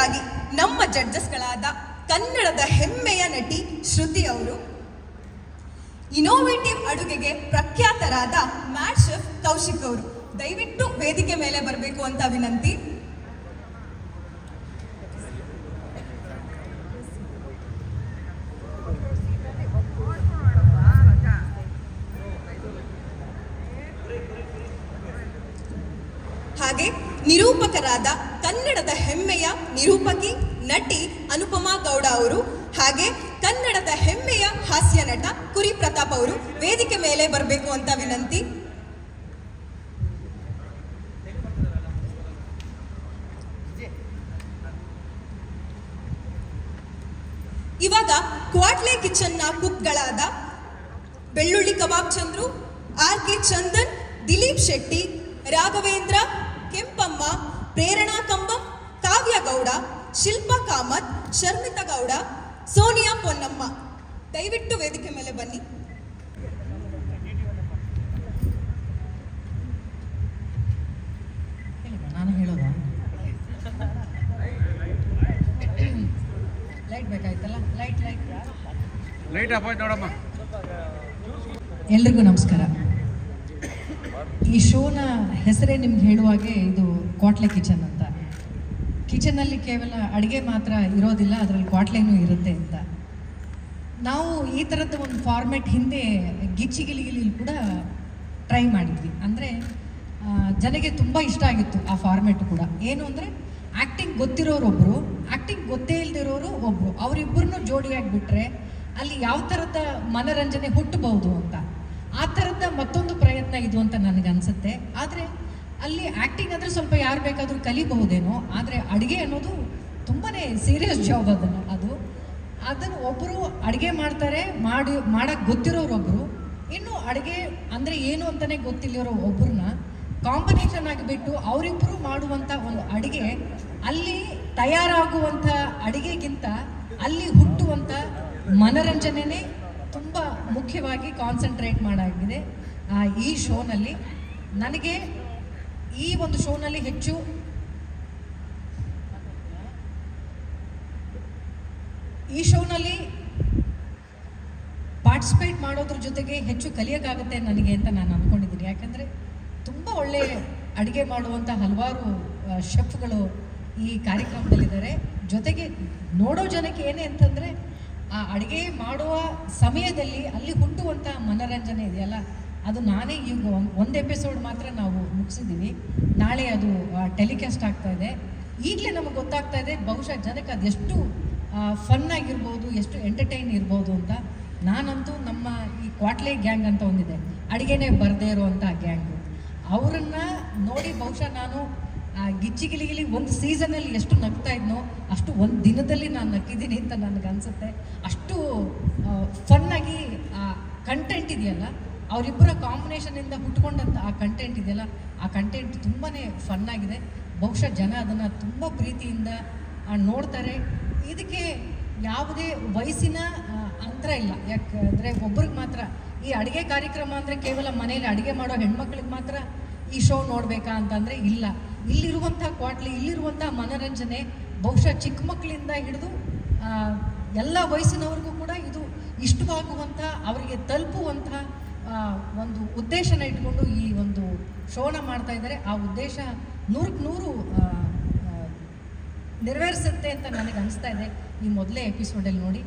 ಕೊನೆಯದಾಗಿ ನಮ್ಮ ಜಡ್ಜಸ್ಗಳಾದ ಕನ್ನಡದ ಹೆಮ್ಮೆಯ ನಟಿ ಶ್ರುತಿ ಅವರು, ಇನೋವೇಟಿವ್ ಅಡುಗೆಗೆ ಪ್ರಖ್ಯಾತರಾದ ಮ್ಯಾಡ್ ಶೆಫ್ ಕೌಶಿಕ್ ಅವರು ದಯವಿಟ್ಟು ವೇದಿಕೆ ಮೇಲೆ ಬರಬೇಕು ಅಂತ ವಿನಂತಿ. ಹಾಗೆ ನಿರೂಪಕರಾದ ಕನ್ನಡದ ಹೆಮ್ಮೆಯ ನಿರೂಪಕಿ ನಟಿ ಅನುಪಮಾ ಗೌಡ ಅವರು, ಹಾಗೆ ಕನ್ನಡದ ಹೆಮ್ಮೆಯ ಹಾಸ್ಯ ನಟ ಕುರಿ ಪ್ರತಾಪ್ ಅವರು ವೇದಿಕೆ ಮೇಲೆ ಬರಬೇಕು ಅಂತ ವಿನಂತಿ. ಇವಾಗ ಕ್ವಾಟ್ಲೆ ಕಿಚನ್ನ ಕುಕ್ಗಳಾದ ಬೆಳ್ಳುಳ್ಳಿ ಕಬಾಬ್ ಚಂದ್ರು, ಆರ್.ಕೆ. ಚಂದನ್, ದಿಲೀಪ್ ಶೆಟ್ಟಿ, ರಾಘವೇಂದ್ರ, ಕೆಂಪಮ್ಮ, ಪ್ರೇರಣಾ ಕಂಬಂ, ಕಾವ್ಯ ಗೌಡ, ಶಿಲ್ಪಾ ಕಾಮತ್, ಶರ್ಮಿತಾ ಗೌಡ, ಸೋನಿಯಾ ಪೊನ್ನಮ್ಮ ದಯವಿಟ್ಟು ವೇದಿಕೆ ಮೇಲೆ ಬನ್ನಿ. ನಾನು ಹೇಳೋದಾ? ಲೈಟ್ ಬೇಕಾಯ್ತಲ್ಲ, ಲೈಟ್ ಆಫ್ ಆಯ್ತು ನೋಡಮ್ಮ. ಎಲ್ರಿಗೂ ನಮಸ್ಕಾರ. ಈ ಶೋನ ಹೆಸರೇ ನಿಮ್ಗೆ ಹೇಳುವಾಗೆ ಇದು ಕ್ವಾಟ್ಲೆ ಕಿಚನ್ ಅಂತ. ಕಿಚನಲ್ಲಿ ಕೇವಲ ಅಡುಗೆ ಮಾತ್ರ ಇರೋದಿಲ್ಲ, ಅದರಲ್ಲಿ ಕ್ವಾಟ್ಲೆನೂ ಇರುತ್ತೆ ಅಂತ. ನಾವು ಈ ಥರದ್ದು ಒಂದು ಫಾರ್ಮೆಟ್ ಹಿಂದೆ ಗಿಚ್ಚಿಗಿಲಿಗಿಲಿ ಕೂಡ ಟ್ರೈ ಮಾಡಿದ್ವಿ. ಅಂದರೆ ಜನಕ್ಕೆ ತುಂಬ ಇಷ್ಟ ಆಗಿತ್ತು ಆ ಫಾರ್ಮೆಟ್ ಕೂಡ. ಏನು ಅಂದರೆ ಆ್ಯಕ್ಟಿಂಗ್ ಗೊತ್ತಿರೋರೊಬ್ಬರು, ಆ್ಯಕ್ಟಿಂಗ್ ಗೊತ್ತೇ ಇಲ್ಲದಿರೋರು ಒಬ್ಬರು, ಅವರಿಬ್ಬರನ್ನೂ ಜೋಡಿಯಾಗಿಬಿಟ್ರೆ ಅಲ್ಲಿ ಯಾವ ಥರದ ಮನರಂಜನೆ ಹುಟ್ಟಬಹುದು ಅಂತ. ಆ ಥರದ ಮತ್ತೊಂದು ಪ್ರಯತ್ನ ಇದು ಅಂತ ನನಗನ್ಸುತ್ತೆ. ಆದರೆ ಅಲ್ಲಿ ಆ್ಯಕ್ಟಿಂಗ್ ಅಂದರೆ ಸ್ವಲ್ಪ ಯಾರು ಬೇಕಾದರೂ ಕಲಿಬಹುದೇನೋ, ಆದರೆ ಅಡುಗೆ ಅನ್ನೋದು ತುಂಬಾ ಸೀರಿಯಸ್ ಜಾಬ್. ಅದನ್ನು ಒಬ್ಬರು ಅಡುಗೆ ಮಾಡ್ತಾರೆ, ಮಾಡೋಕ್ಕೆ ಗೊತ್ತಿರೋರೊಬ್ಬರು, ಇನ್ನು ಅಡುಗೆ ಅಂದರೆ ಏನು ಅಂತಲೇ ಗೊತ್ತಿಲ್ಲರೋ ಒಬ್ಬರನ್ನ ಕಾಂಬಿನೇಷನ್ ಆಗಿಬಿಟ್ಟು ಅವರಿಬ್ಬರು ಮಾಡುವಂಥ ಒಂದು ಅಡುಗೆ, ಅಲ್ಲಿ ತಯಾರಾಗುವಂಥ ಅಡುಗೆಗಿಂತ ಅಲ್ಲಿ ಹುಟ್ಟುವಂಥ ಮನರಂಜನೆಯೇ ತುಂಬ ಮುಖ್ಯವಾಗಿ ಕಾನ್ಸಂಟ್ರೇಟ್ ಮಾಡಾಗಿದೆ ಈ ಶೋನಲ್ಲಿ. ನನಗೆ ಈ ಒಂದು ಶೋನಲ್ಲಿ ಪಾರ್ಟಿಸಿಪೇಟ್ ಮಾಡೋದ್ರ ಜೊತೆಗೆ ಹೆಚ್ಚು ಕಲಿಯೋಕ್ಕಾಗುತ್ತೆ ನನಗೆ ಅಂತ ನಾನು ಅಂದ್ಕೊಂಡಿದ್ದೀನಿ. ಯಾಕಂದರೆ ತುಂಬ ಒಳ್ಳೆ ಅಡುಗೆ ಮಾಡುವಂಥ ಹಲವಾರು ಶೆಫ್ಗಳು ಈ ಕಾರ್ಯಕ್ರಮದಲ್ಲಿದ್ದಾರೆ. ಜೊತೆಗೆ ನೋಡೋ ಜನಕ್ಕೆ ಏನೇ ಅಂತಂದರೆ ಆ ಅಡುಗೆ ಮಾಡುವ ಸಮಯದಲ್ಲಿ ಅಲ್ಲಿ ಹುಟ್ಟುವಂಥ ಮನರಂಜನೆ ಇದೆಯಲ್ಲ, ಅದು ನಾನೇ ಈಗ ಒಂದು ಎಪಿಸೋಡ್ ಮಾತ್ರ ನಾವು ಮುಗಿಸಿದ್ದೀವಿ. ನಾಳೆ ಅದು ಟೆಲಿಕಾಸ್ಟ್ ಆಗ್ತಾ ಇದೆ. ಈಗಲೇ ನಮಗೆ ಗೊತ್ತಾಗ್ತಾ ಇದೆ ಬಹುಶಃ ಜನಕ್ಕೆ ಅದೆಷ್ಟು ಫನ್ನಾಗಿರ್ಬೋದು, ಎಷ್ಟು ಎಂಟರ್ಟೈನ್ ಇರ್ಬೋದು ಅಂತ. ನಾನಂತೂ ನಮ್ಮ ಈ ಕ್ವಾಟ್ಲೆ ಗ್ಯಾಂಗ್ ಅಂತ ಒಂದಿದೆ, ಅಡುಗೆನೇ ಬರದೇ ಇರೋವಂಥ ಗ್ಯಾಂಗು, ಅವರನ್ನು ನೋಡಿ ಬಹುಶಃ ನಾನು ಗಿಚ್ಚಿಗಿಲಿಗಿಲಿ ಒಂದು ಸೀಸನಲ್ಲಿ ಎಷ್ಟು ನಗ್ತಾ ಇದ್ನೋ ಅಷ್ಟು ಒಂದು ದಿನದಲ್ಲಿ ನಾನು ನಕ್ಕಿದ್ದೀನಿ ಅಂತ ನನಗನ್ಸುತ್ತೆ. ಅಷ್ಟು ಫನ್ನಾಗಿ ಆ ಕಂಟೆಂಟ್ ಇದೆಯಲ್ಲ, ಅವರಿಬ್ಬರ ಕಾಂಬಿನೇಷನಿಂದ ಹುಟ್ಕೊಂಡಂಥ ಆ ಕಂಟೆಂಟ್ ಇದೆಯಲ್ಲ, ಆ ಕಂಟೆಂಟ್ ತುಂಬಾ ಫನ್ನಾಗಿದೆ. ಬಹುಶಃ ಜನ ಅದನ್ನು ತುಂಬ ಪ್ರೀತಿಯಿಂದ ನೋಡ್ತಾರೆ. ಇದಕ್ಕೆ ಯಾವುದೇ ವಯಸ್ಸಿನ ಅಂತರ ಇಲ್ಲ. ಯಾಕಂದರೆ ಒಬ್ರಿಗೆ ಮಾತ್ರ ಈ ಅಡುಗೆ ಕಾರ್ಯಕ್ರಮ ಅಂದರೆ ಕೇವಲ ಮನೇಲಿ ಅಡುಗೆ ಮಾಡೋ ಹೆಣ್ಮಕ್ಳಿಗೆ ಮಾತ್ರ ಈ ಶೋ ನೋಡಬೇಕಾ ಅಂತಂದರೆ ಇಲ್ಲ. ಇಲ್ಲಿರುವಂಥ ಕ್ವಾಟ್ಲೆ, ಇಲ್ಲಿರುವಂಥ ಮನರಂಜನೆ ಬಹುಶಃ ಚಿಕ್ಕ ಮಕ್ಕಳಿಂದ ಹಿಡಿದು ಎಲ್ಲ ವಯಸ್ಸಿನವ್ರಿಗೂ ಕೂಡ ಇದು ಇಷ್ಟವಾಗುವಂಥ, ಅವರಿಗೆ ತಲುಪುವಂಥ ಒಂದು ಉದ್ದೇಶನ ಇಟ್ಕೊಂಡು ಈ ಒಂದು ಶೋನ ಮಾಡ್ತಾ ಇದ್ದಾರೆ. ಆ ಉದ್ದೇಶ 100% ನೆರವೇರಿಸುತ್ತೆ ಅಂತ ನನಗೆ ಅನಿಸ್ತಾ ಇದೆ ಈ ಮೊದಲೇ ಎಪಿಸೋಡಲ್ಲಿ ನೋಡಿ.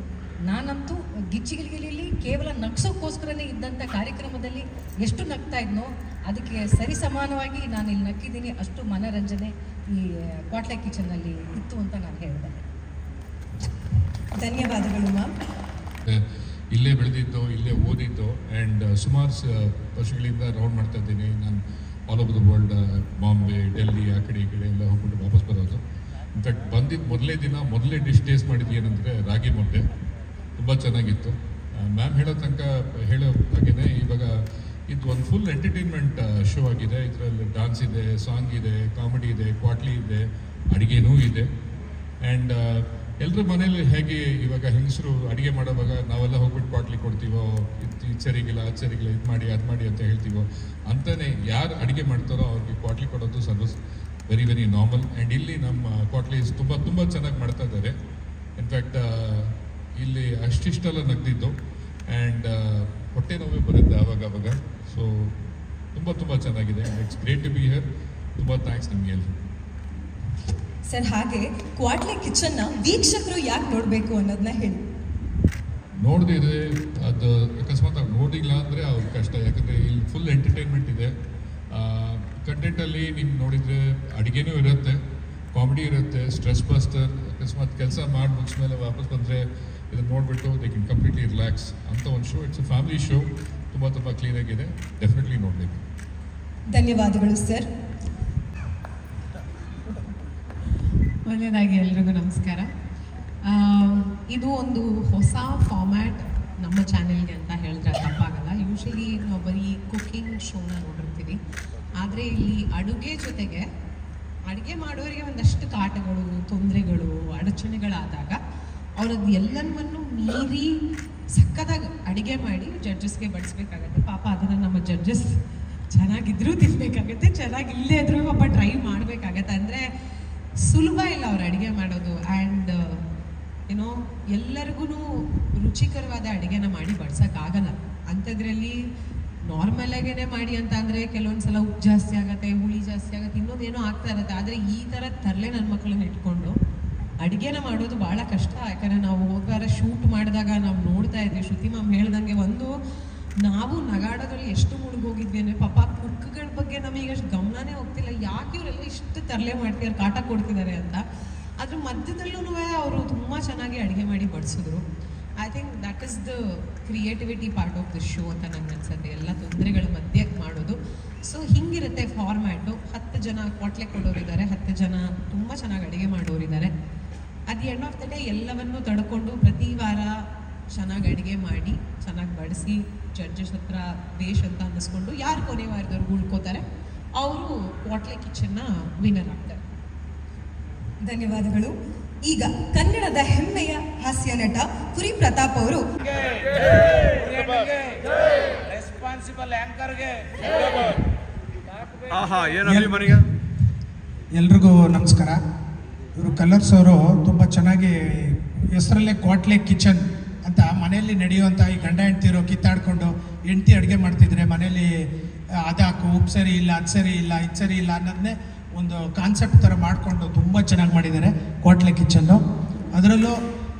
ನಾನಂತೂ ಗಿಚ್ಚಿಗಿಲಿಗಿಲಿ ಕೇವಲ ನಗ್ಸೋಕ್ಕೋಸ್ಕರನೇ ಇದ್ದಂಥ ಕಾರ್ಯಕ್ರಮದಲ್ಲಿ ಎಷ್ಟು ನಗ್ತಾ ಇದ್ನೋ ಅದಕ್ಕೆ ಸರಿ ಸಮಾನವಾಗಿ ನಾನು ಇಲ್ಲಿ ನಕ್ಕಿದ್ದೀನಿ. ಅಷ್ಟು ಮನರಂಜನೆ ಈ ಕ್ವಾಟ್ಲೆ ಕಿಚನ್ನಲ್ಲಿ ಇತ್ತು ಅಂತ ನಾನು ಹೇಳಿದೆ. ಧನ್ಯವಾದಗಳು ಮ್ಯಾಮ್. ಇಲ್ಲೇ ಬೆಳೆದಿದ್ದು, ಇಲ್ಲೇ ಓದಿದ್ದು, ಆ್ಯಂಡ್ ಸುಮಾರು ವರ್ಷಗಳಿಂದ ರೌಂಡ್ ಮಾಡ್ತಾ ಇದ್ದೀನಿ ನಾನು all over the world. Bombay, Delhi, ಆ ಕಡೆ ಈ ಕಡೆ ಎಲ್ಲ ಹೋಗ್ಬಿಟ್ಟು ವಾಪಸ್ ಬರೋದು. ಇನ್ಫ್ಯಾಕ್ಟ್ ಬಂದಿದ್ದು ಮೊದಲೇ ದಿನ ಮೊದಲೇ ಡಿಶ್ ಟೇಸ್ಟ್ ಮಾಡಿದ್ದು ಏನಂದರೆ ರಾಗಿ ಮುದ್ದೆ. ತುಂಬ ಚೆನ್ನಾಗಿತ್ತು. ಮ್ಯಾಮ್ ಹೇಳೋ ಹಾಗೆಯೇ ಇವಾಗ ಇದು ಒಂದು ಫುಲ್ ಎಂಟರ್ಟೈನ್ಮೆಂಟ್ ಶೋ ಆಗಿದೆ. ಇದರಲ್ಲಿ ಡಾನ್ಸ್ ಇದೆ, ಸಾಂಗ್ ಇದೆ, ಕಾಮಿಡಿ ಇದೆ, ಕ್ವಾಟ್ಲಿ ಇದೆ, ಅಡುಗೆನೂ ಇದೆ. ಆ್ಯಂಡ್ ಎಲ್ಲರ ಮನೇಲಿ ಹೇಗೆ ಇವಾಗ ಹೆಂಗಸರು ಅಡುಗೆ ಮಾಡೋವಾಗ ನಾವೆಲ್ಲ ಹೋಗ್ಬಿಟ್ಟು ಕ್ವಾಟ್ಲಿ ಕೊಡ್ತೀವೋ, ಇದು ಸರಿಗಿಲ್ಲ, ಅದು ಸರಿಗಿಲ್ಲ, ಇದು ಮಾಡಿ ಅದು ಮಾಡಿ ಅಂತ ಹೇಳ್ತೀವೋ, ಅಂತಲೇ ಯಾರು ಅಡುಗೆ ಮಾಡ್ತಾರೋ ಅವ್ರಿಗೆ ಕ್ವಾಟ್ಲಿ ಕೊಡೋದು ವೆರಿ ವೆರಿ ನಾರ್ಮಲ್. ಆ್ಯಂಡ್ ಇಲ್ಲಿ ನಮ್ಮ ಕ್ವಾಟ್ಲೀಸ್ ತುಂಬ ಚೆನ್ನಾಗಿ ಮಾಡ್ತಾ ಇದ್ದಾರೆ. ಇನ್ಫ್ಯಾಕ್ಟ್ ಇಲ್ಲಿ ಅಷ್ಟಿಷ್ಟೆಲ್ಲ ನಗ್ದಿದ್ದು ಆ್ಯಂಡ್ ಹೊಟ್ಟೆ ನೋವೇ ಬರುತ್ತೆ ಆವಾಗ. ಸೊ ತುಂಬ ಚೆನ್ನಾಗಿದೆ. It's great to be here. ತುಂಬ ಥ್ಯಾಂಕ್ಸ್ ನಿಮಗೆ ಎಲ್ಲರೂ. ಸರ್, ಹಾಗೆ ಕ್ವಾಟ್ಲೆ ಕಿಚನ್ನ ವೀಕ್ಷಕರು ಯಾಕೆ ನೋಡಬೇಕು ಅನ್ನೋದನ್ನ ಹೇಳಿ. ನೋಡದಿದ್ರೆ ಅದು ಅಕಸ್ಮಾತ್ ನೋಡಿಲ್ಲ ಅಂದರೆ ಅವ್ರ ಕಷ್ಟ. ಯಾಕಂದರೆ ಇಲ್ಲಿ ಫುಲ್ ಎಂಟರ್ಟೈನ್ಮೆಂಟ್ ಇದೆ. ಕಂಟೆಂಟಲ್ಲಿ ನೀವು ನೋಡಿದರೆ ಅಡುಗೆನೂ ಇರುತ್ತೆ, ಕಾಮಿಡಿ ಇರುತ್ತೆ, ಸ್ಟ್ರೆಸ್ ಬಸ್ಟರ್. ಅಕಸ್ಮಾತ್ ಕೆಲಸ ಮಾಡಿ ಮುಗಿಸ್ಮೇಲೆ ವಾಪಸ್ ಬಂದರೆ ಇದನ್ನು ನೋಡಿಬಿಟ್ಟು ದೇ ಕ್ಯಾನ್ ಕಂಪ್ಲೀಟ್ಲಿ ರಿಲ್ಯಾಕ್ಸ್ ಅಂತ ಒಂದು show. It's a family show. ತುಂಬ ಕ್ಲೀನಾಗಿದೆ. ಡೆಫಿನೆಟ್ಲಿ ನೋಡಬೇಕು. ಧನ್ಯವಾದಗಳು ಸರ್. ಮೊದಲನೇದಾಗಿ ಎಲ್ರಿಗೂ ನಮಸ್ಕಾರ. ಇದು ಒಂದು ಹೊಸ ಫಾರ್ಮ್ಯಾಟ್ ನಮ್ಮ ಚಾನೆಲ್ಗೆ ಅಂತ ಹೇಳಿದ್ರೆ ತಪ್ಪಾಗಲ್ಲ. ಯೂಶಲಿ ನಾವು ಬರೀ ಕುಕ್ಕಿಂಗ್ ಶೋನ ನೋಡಿರ್ತೀವಿ. ಆದರೆ ಇಲ್ಲಿ ಅಡುಗೆ ಜೊತೆಗೆ ಅಡುಗೆ ಮಾಡೋರಿಗೆ ಒಂದಷ್ಟು ಕಾಟಗಳು, ತೊಂದರೆಗಳು, ಅಡಚಣೆಗಳಾದಾಗ ಅವರದ್ದು ಎಲ್ಲನೂ ಮೀರಿ ಸಕ್ಕತ್ತಾಗಿ ಅಡುಗೆ ಮಾಡಿ ಜಡ್ಜಸ್ಗೆ ಬಡಿಸ್ಬೇಕಾಗತ್ತೆ. ಪಾಪ ಅದನ್ನು ನಮ್ಮ ಜಡ್ಜಸ್ ಚೆನ್ನಾಗಿದ್ರೂ ತಿನ್ಬೇಕಾಗತ್ತೆ, ಚೆನ್ನಾಗಿಲ್ಲದೇ ಇದ್ರೂ ಪಾಪ ಟ್ರೈ ಮಾಡಬೇಕಾಗತ್ತೆ. ಅಂದರೆ ಸುಲಭ ಇಲ್ಲ ಅವ್ರು ಅಡುಗೆ ಮಾಡೋದು. ಆ್ಯಂಡ್ ಏನೋ ಎಲ್ಲರಿಗೂ ರುಚಿಕರವಾದ ಅಡುಗೆನ ಮಾಡಿ ಬಡ್ಸೋಕ್ಕಾಗಲ್ಲ. ಅಂಥದ್ರಲ್ಲಿ ನಾರ್ಮಲಾಗೇ ಮಾಡಿ ಅಂತ ಅಂದರೆ ಕೆಲವೊಂದು ಸಲ ಉಪ್ಪು ಜಾಸ್ತಿ ಆಗುತ್ತೆ, ಹುಳಿ ಜಾಸ್ತಿ ಆಗುತ್ತೆ, ಇನ್ನೊಂದೇನೋ ಆಗ್ತಾ ಇರುತ್ತೆ. ಆದರೆ ಈ ಥರ ತರಲೆ ನನ್ನ ಮಕ್ಕಳನ್ನ ಇಟ್ಕೊಂಡು ಅಡುಗೆನ ಮಾಡೋದು ಭಾಳ ಕಷ್ಟ. ಯಾಕಂದರೆ ನಾವು ಹೋದ್ವಾರ ಶೂಟ್ ಮಾಡಿದಾಗ ನಾವು ನೋಡ್ತಾ ಇದ್ವಿ, ಶ್ರುತಿ ಮ್ಯಾಮ್ ಹೇಳ್ದಂಗೆ ನಾವು ನಗಾಡೋದ್ರಲ್ಲಿ ಎಷ್ಟು ಮುಳುಗೋಗಿದ್ವಿ ಅಂದರೆ ಪಾಪ ಕುಕ್ಗಳ ಬಗ್ಗೆ ನಮಗೆ ಅಷ್ಟು ಗಮನನೇ ಹೋಗ್ತಿಲ್ಲ. ಯಾಕೆ ಇವರೆಲ್ಲ ಇಷ್ಟು ತರಲೆ ಮಾಡ್ತಿದ್ದಾರೆ, ಕಾಟ ಕೊಡ್ತಿದ್ದಾರೆ ಅಂತ. ಅದ್ರ ಮಧ್ಯದಲ್ಲೂ ಅವರು ತುಂಬ ಚೆನ್ನಾಗಿ ಅಡುಗೆ ಮಾಡಿ ಬಡಿಸಿದ್ರು. I think that is the creativity part of the show ಅಂತ ನನಗೆ ಅನ್ಸುತ್ತೆ. ಎಲ್ಲ ತೊಂದರೆಗಳ ಮಧ್ಯೆ ಮಾಡೋದು. So ಹಿಂಗಿರುತ್ತೆ format. 10 ಜನ ಕ್ವಾಟ್ಲೆ ಕೊಡೋರಿದ್ದಾರೆ, 10 ಜನ ತುಂಬ ಚೆನ್ನಾಗಿ ಅಡುಗೆ ಮಾಡೋರಿದ್ದಾರೆ. At the end of the day ಎಲ್ಲವನ್ನೂ ತಡ್ಕೊಂಡು ಪ್ರತಿ ವಾರ ಚೆನ್ನಾಗಿ ಅಡುಗೆ ಮಾಡಿ ಚೆನ್ನಾಗಿ ಬಡಿಸಿ ಜಡ್ಜಸ್ ಹತ್ರ ಬೇಷ್ ಅಂತ ಅನ್ನಿಸ್ಕೊಂಡು ಯಾರು ಕೊನೆ ವಾರದವ್ರಿಗೆ ಉಳ್ಕೋತಾರೆ ಅವರು ಕ್ವಾಟ್ಲೆ ಕಿಚನ್ನ ವಿನ್ನರ್ ಆಗ್ತಾರೆ. ಧನ್ಯವಾದಗಳು. ಈಗ ಕನ್ನಡದ ಹೆಮ್ಮೆಯ ಹಾಸ್ಯ ನಟ ಕುರಿ ಪ್ರತಾಪ್ ಅವರು ರೆಸ್ಪಾನ್ಸಿಬಲ್ ಆಂಕರ್ಗೆ ಎಲ್ರಿಗೂ ನಮಸ್ಕಾರ. ಇವರು ಕಲರ್ಸ್ ಅವರು ತುಂಬ ಚೆನ್ನಾಗಿ ಹೆಸರಲ್ಲೇ ಕ್ವಾಟ್ಲೆ ಕಿಚನ್ ಅಂತ ಮನೆಯಲ್ಲಿ ನಡೆಯುವಂಥ ಈ ಗಂಡ ಹೆಂಡ್ತಿರೋ ಕಿತ್ತಾಡ್ಕೊಂಡು ಹೆಂಡ್ತಿ ಅಡುಗೆ ಮಾಡ್ತಿದ್ರೆ ಮನೇಲಿ ಅದಾಕು ಉಪ್ಪು ಸರಿ ಇಲ್ಲ, ಅದು ಸರಿ ಇಲ್ಲ, ಇದು ಸರಿ ಇಲ್ಲ ಅನ್ನೋದನ್ನೇ ಒಂದು ಕಾನ್ಸೆಪ್ಟ್ ಥರ ಮಾಡಿಕೊಂಡು ತುಂಬ ಚೆನ್ನಾಗಿ ಮಾಡಿದ್ದಾರೆ ಕ್ವಾಟ್ಲೆ ಕಿಚನ್ನು. ಅದರಲ್ಲೂ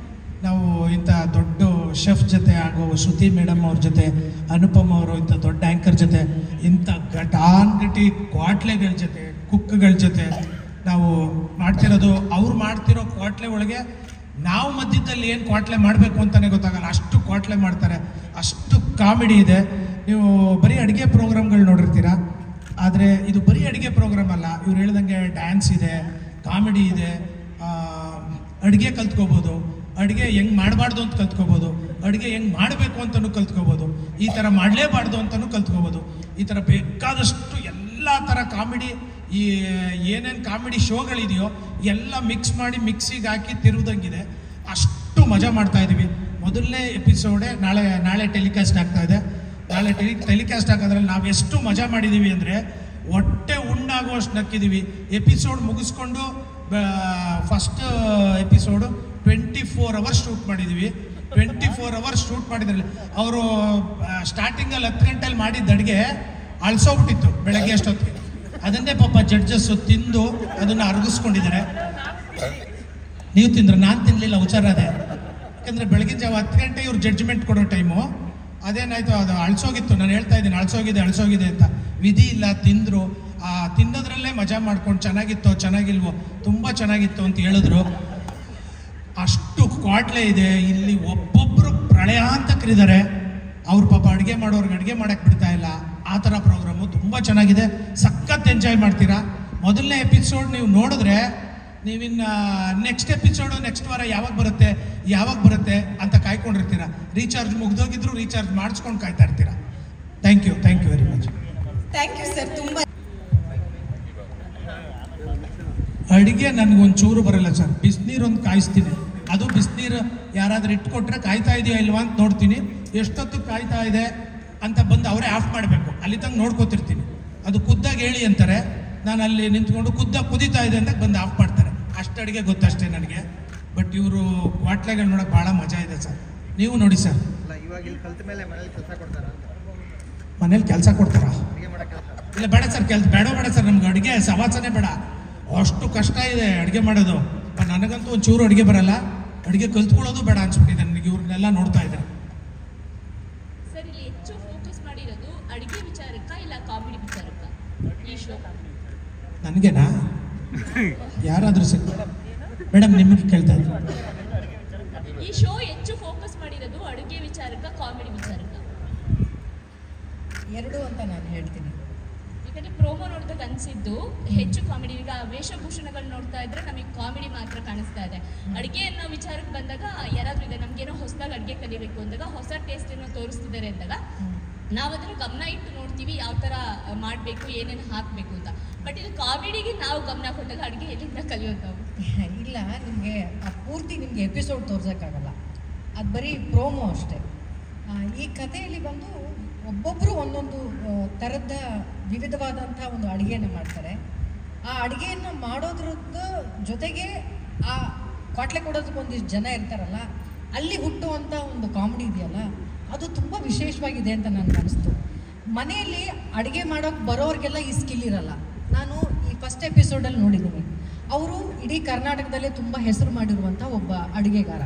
ನಾವು ಇಂಥ ದೊಡ್ಡ ಶೆಫ್ ಜೊತೆ ಹಾಗೂ ಶ್ರುತಿ ಮೇಡಮ್ ಅವ್ರ ಜೊತೆ, ಅನುಪಮ್ ಅವರು ಇಂಥ ದೊಡ್ಡ ಆ್ಯಂಕರ್ ಜೊತೆ, ಇಂಥ ಗಟಾನ್ಗಟಿ ಕ್ವಾಟ್ಲೆಗಳ ಜೊತೆ, ಕುಕ್ಗಳ ಜೊತೆ ನಾವು ಮಾಡ್ತಿರೋದು. ಅವ್ರು ಮಾಡ್ತಿರೋ ಕ್ವಾಟ್ಲೆ ಒಳಗೆ ನಾವು ಮಧ್ಯದಲ್ಲಿ ಏನು ಕ್ವಾಟ್ಲೆ ಮಾಡಬೇಕು ಅಂತಲೇ ಗೊತ್ತಾಗಲ್ಲ, ಅಷ್ಟು ಕ್ವಾಟ್ಲೆ ಮಾಡ್ತಾರೆ, ಅಷ್ಟು ಕಾಮಿಡಿ ಇದೆ. ನೀವು ಬರೀ ಅಡುಗೆ ಪ್ರೋಗ್ರಾಮ್ಗಳು ನೋಡಿರ್ತೀರ, ಆದರೆ ಇದು ಬರೀ ಅಡುಗೆ ಪ್ರೋಗ್ರಾಮ್ ಅಲ್ಲ. ಇವ್ರು ಹೇಳ್ದಂಗೆ ಡ್ಯಾನ್ಸ್ ಇದೆ, ಕಾಮಿಡಿ ಇದೆ, ಅಡುಗೆ ಕಲ್ತ್ಕೋಬೋದು, ಅಡುಗೆ ಹೆಂಗೆ ಮಾಡಬಾರ್ದು ಅಂತ ಕಲ್ತ್ಕೋಬೋದು, ಅಡುಗೆ ಹೆಂಗೆ ಮಾಡಬೇಕು ಅಂತಲೂ ಕಲ್ತ್ಕೋಬೋದು, ಈ ಥರ ಮಾಡಲೇಬಾರ್ದು ಅಂತಲೂ ಕಲ್ತ್ಕೋಬೋದು. ಈ ಥರ ಬೇಕಾದಷ್ಟು ಎಲ್ಲ ಥರ ಕಾಮಿಡಿ, ಈ ಏನೇನು ಕಾಮಿಡಿ ಶೋಗಳಿದೆಯೋ ಎಲ್ಲ ಮಿಕ್ಸ್ ಮಾಡಿ ಮಿಕ್ಸಿಗೆ ಹಾಕಿ ತಿರುವುದಂಗಿದೆ. ಅಷ್ಟು ಮಜಾ ಮಾಡ್ತಾಯಿದ್ದೀವಿ. ಮೊದಲನೇ ಎಪಿಸೋಡೇ ನಾಳೆ ಟೆಲಿಕಾಸ್ಟ್ ಆಗ್ತಾಯಿದೆ. ನಾಳೆ ಟೆಲಿಕಾಸ್ಟ್ ಆಗೋದ್ರಲ್ಲಿ ನಾವು ಎಷ್ಟು ಮಜಾ ಮಾಡಿದ್ದೀವಿ ಅಂದರೆ ಹೊಟ್ಟೆ ಉಂಡಾಗುವಷ್ಟು ನಕ್ಕಿದ್ದೀವಿ. ಎಪಿಸೋಡ್ ಮುಗಿಸ್ಕೊಂಡು ಫಸ್ಟ್ ಎಪಿಸೋಡು 24 ಅವರ್ಸ್ ಶೂಟ್ ಮಾಡಿದ್ದೀವಿ. 24 ಅವರ್ಸ್ ಶೂಟ್ ಮಾಡಿದ್ರಲ್ಲಿ ಅವರು ಸ್ಟಾರ್ಟಿಂಗಲ್ಲಿ 10 ಗಂಟೆಯಲ್ಲಿ ಮಾಡಿದ್ದ ಅಡುಗೆ ಅಳ್ಸೋಗ್ಬಿಟ್ಟಿತ್ತು ಬೆಳಗ್ಗೆ ಅಷ್ಟೊತ್ತಿಗೆ. ಅದನ್ನೇ ಪಾಪ ಜಡ್ಜಸ್ಸು ತಿಂದು ಅದನ್ನು ಅರಗಿಸ್ಕೊಂಡಿದ್ದಾರೆ. ನೀವು ತಿಂದ್ರೆ ನಾನು ತಿನ್ನಲಿಲ್ಲ, ಹುಷಾರದೆ. ಯಾಕಂದರೆ ಬೆಳಗಿನ ಜಾವ 10 ಗಂಟೆ ಇವ್ರು ಜಡ್ಜ್ಮೆಂಟ್ ಕೊಡೋ ಟೈಮು. ಅದೇನಾಯಿತು, ಅದು ಅಳ್ಸೋಗಿತ್ತು. ನಾನು ಹೇಳ್ತಾ ಇದ್ದೀನಿ ಅಳ್ಸೋಗಿದೆ ಅಂತ. ವಿಧಿ ಇಲ್ಲ, ತಿಂದರು. ತಿನ್ನೋದ್ರಲ್ಲೇ ಮಜಾ ಮಾಡ್ಕೊಂಡು ಚೆನ್ನಾಗಿಲ್ವೋ ತುಂಬ ಚೆನ್ನಾಗಿತ್ತು ಅಂತ ಹೇಳಿದ್ರು. ಅಷ್ಟು ಕ್ವಾಟ್ಲೆ ಇದೆ ಇಲ್ಲಿ. ಒಬ್ಬೊಬ್ಬರು ಪ್ರಳಯಾಂತಕರಿದ್ದಾರೆ. ಅವ್ರ ಪಾಪ ಅಡುಗೆ ಮಾಡೋರ್ಗೆ ಅಡುಗೆ ಮಾಡೋಕ್ಕೆ ಬಿಡ್ತಾ ಇಲ್ಲ. ಆ ಥರ ಪ್ರೋಗ್ರಾಮು ತುಂಬ ಚೆನ್ನಾಗಿದೆ. ಸಖತ್ ಎಂಜಾಯ್ ಮಾಡ್ತೀರಾ. ಮೊದಲನೇ ಎಪಿಸೋಡ್ ನೀವು ನೋಡಿದ್ರೆ ನೀವಿನ್ನು ನೆಕ್ಸ್ಟ್ ಎಪಿಸೋಡು ನೆಕ್ಸ್ಟ್ ವಾರ ಯಾವಾಗ ಬರುತ್ತೆ ಅಂತ ಕಾಯ್ಕೊಂಡಿರ್ತೀರ. ರೀಚಾರ್ಜ್ ಮುಗ್ದೋಗಿದ್ರು ರೀಚಾರ್ಜ್ ಮಾಡಿಸ್ಕೊಂಡು ಕಾಯ್ತಾ ಇರ್ತೀರ. Thank you very much. Thank you sir. ತುಂಬ ಅಡುಗೆ ನನಗೊಂಚೂರು ಬರಲ್ಲ ಸರ್. ಬಿಸಿನೀರೊಂದು ಕಾಯಿಸ್ತೀನಿ. ಅದು ಬಿಸಿನೀರು ಯಾರಾದರೂ ಇಟ್ಕೊಟ್ರೆ ಕಾಯ್ತಾ ಇದೆಯಾ ಇಲ್ವಾ ಅಂತ ನೋಡ್ತೀನಿ. ಎಷ್ಟೊತ್ತು ಕಾಯ್ತಾ ಇದೆ ಅಂತ ಬಂದು ಅವರೇ ಆಫ್ ಮಾಡಬೇಕು. ಅಲ್ಲಿ ತನಕ ನೋಡ್ಕೋತಿರ್ತೀನಿ. ಅದು ಖುದ್ದಾಗಿ ಹೇಳಿ ಅಂತಾರೆ. ನಾನು ಅಲ್ಲಿ ನಿಂತ್ಕೊಂಡು ಕುದೀತಾ ಇದೆ ಅಂತ ಬಂದು ಆಫ್ ಮಾಡ್ತಾರೆ. ಅಷ್ಟು ಅಡುಗೆ ಗೊತ್ತಷ್ಟೇ ನನಗೆ. ಬಟ್ ಇವರು ಕ್ವಾಟ್ಲೆಗಳು ನೋಡೋಕೆ ಭಾಳ ಮಜಾ ಇದೆ ಸರ್. ನೀವು ನೋಡಿ ಸರ್. ಇವಾಗ ಇಲ್ಲಿ ಕಲ್ತ ಮೇಲೆ ಮನೇಲಿ ಕೆಲಸ ಕೊಡ್ತಾರಾ? ಮನೇಲಿ ಕೆಲಸ ಕೊಡ್ತಾರಾ? ಅಡುಗೆ ಮಾಡೋ ಕೆಲಸ ಇಲ್ಲ ಬೇಡ ಸರ್, ಬೇಡ ಸರ್, ನಮ್ಗೆ ಅಡುಗೆ ಸವಾಸನೆ ಬೇಡ. ಅಷ್ಟು ಕಷ್ಟ ಇದೆ ಅಡುಗೆ ಮಾಡೋದು. ನನಗಂತೂ ಒಂಚೂರು ಅಡುಗೆ ಬರಲ್ಲ. ಅಡುಗೆ ಕಲ್ತ್ಕೊಳ್ಳೋದು ಬೇಡ ಅನ್ಸ್ಬಿಟ್ಟಿದೆ ನನಗೆ ಇವ್ರನ್ನೆಲ್ಲ ನೋಡ್ತಾ ಇದ್ದಾರೆ. ಸರ್, ಇಲ್ಲಿ ಹೆಚ್ಚು ಫೋಕಸ್ ಮಾಡಿರೋದು ಅಡುಗೆ ವಿಚಾರಕ್ಕ ಇಲ್ಲ ಕಾಮಿಡಿ ವಿಚಾರಕ್ಕ ಈ ಶೋ? ನನಗೇನಾ? ಯಾರಾದರೂ ಸಿಕ್ ಮೇಡಮ್ ನಿಮಗೆ ಕೇಳ್ತಾ ಇದ್ರು. ಈ ಶೋ ಹೆಚ್ಚು ಫೋಕಸ್ ಮಾಡಿರೋದು ಅಡುಗೆ ವಿಚಾರಕ್ಕ ಕಾಮಿಡಿ ವಿಚಾರಕ್ಕ? ಎರಡು ಅಂತ ನಾನು ಹೇಳ್ತೀನಿ. ಯಾಕಂದ್ರೆ ಪ್ರೋಮೋ ನೋಡಿದಾಗ ಅನ್ಸಿದ್ದು ಹೆಚ್ಚು ಕಾಮಿಡಿ. ಈಗ ವೇಷಭೂಷಣಗಳು ನೋಡ್ತಾ ಇದ್ರೆ ನಮಗೆ ಕಾಮಿಡಿ ಮಾತ್ರ ಕಾಣಿಸ್ತಾ ಇದೆ. ಅಡುಗೆ ಅನ್ನೋ ವಿಚಾರಕ್ಕೆ ಬಂದಾಗ ಯಾರಾದ್ರೂ ಈಗ ನಮ್ಗೇನೋ ಹೊಸದಾಗಿ ಅಡುಗೆ ಕಲಿಬೇಕು ಅಂದಾಗ, ಹೊಸ ಟೇಸ್ಟ್ ಏನೋ ತೋರಿಸ್ತಿದ್ದಾರೆ ಅಂದಾಗ ನಾವು ಅದನ್ನ ಗಮನ ಇಟ್ಟು ನೋಡ್ತೀವಿ, ಯಾವ ಥರ ಮಾಡಬೇಕು, ಏನೇನು ಹಾಕಬೇಕು ಅಂತ. ಬಟ್ ಇದು ಕಾಮಿಡಿಗೆ ನಾವು ಗಮನ ಕೊಟ್ಟಾಗ ಅಡುಗೆ ಎಲ್ಲಿಂದ ಕಲಿಯೋದು? ಇಲ್ಲ, ನಿಮಗೆ ಪೂರ್ತಿ ನಿಮಗೆ ಎಪಿಸೋಡ್ ತೋರ್ಸೋಕ್ಕಾಗಲ್ಲ, ಅದು ಬರೀ ಪ್ರೋಮೋ ಅಷ್ಟೇ. ಈ ಕಥೆಯಲ್ಲಿ ಬಂದು ಒಬ್ಬೊಬ್ಬರು ಒಂದೊಂದು ಥರದ ವಿವಿಧವಾದಂಥ ಒಂದು ಅಡುಗೆಯನ್ನು ಮಾಡ್ತಾರೆ. ಆ ಅಡುಗೆಯನ್ನು ಮಾಡೋದ್ರದ್ದು ಜೊತೆಗೆ ಆ ಕ್ವಾಟ್ಲೆ ಕೊಡೋದಕ್ಕೆ ಒಂದಿಷ್ಟು ಜನ ಇರ್ತಾರಲ್ಲ, ಅಲ್ಲಿ ಹುಟ್ಟುವಂಥ ಒಂದು ಕಾಮಿಡಿ ಇದೆಯಲ್ಲ, ಅದು ತುಂಬ ವಿಶೇಷವಾಗಿದೆ ಅಂತ ನನಗೆ ಅನಿಸ್ತು. ಮನೆಯಲ್ಲಿ ಅಡುಗೆ ಮಾಡೋಕ್ಕೆ ಬರೋರಿಗೆಲ್ಲ ಈ ಸ್ಕಿಲ್ ಇರಲ್ಲ. ನಾನು ಈ ಫಸ್ಟ್ ಎಪಿಸೋಡಲ್ಲಿ ನೋಡಿದ್ದೀನಿ. ಅವರು ಇಡೀ ಕರ್ನಾಟಕದಲ್ಲೇ ತುಂಬ ಹೆಸರು ಮಾಡಿರುವಂಥ ಒಬ್ಬ ಅಡುಗೆಗಾರ.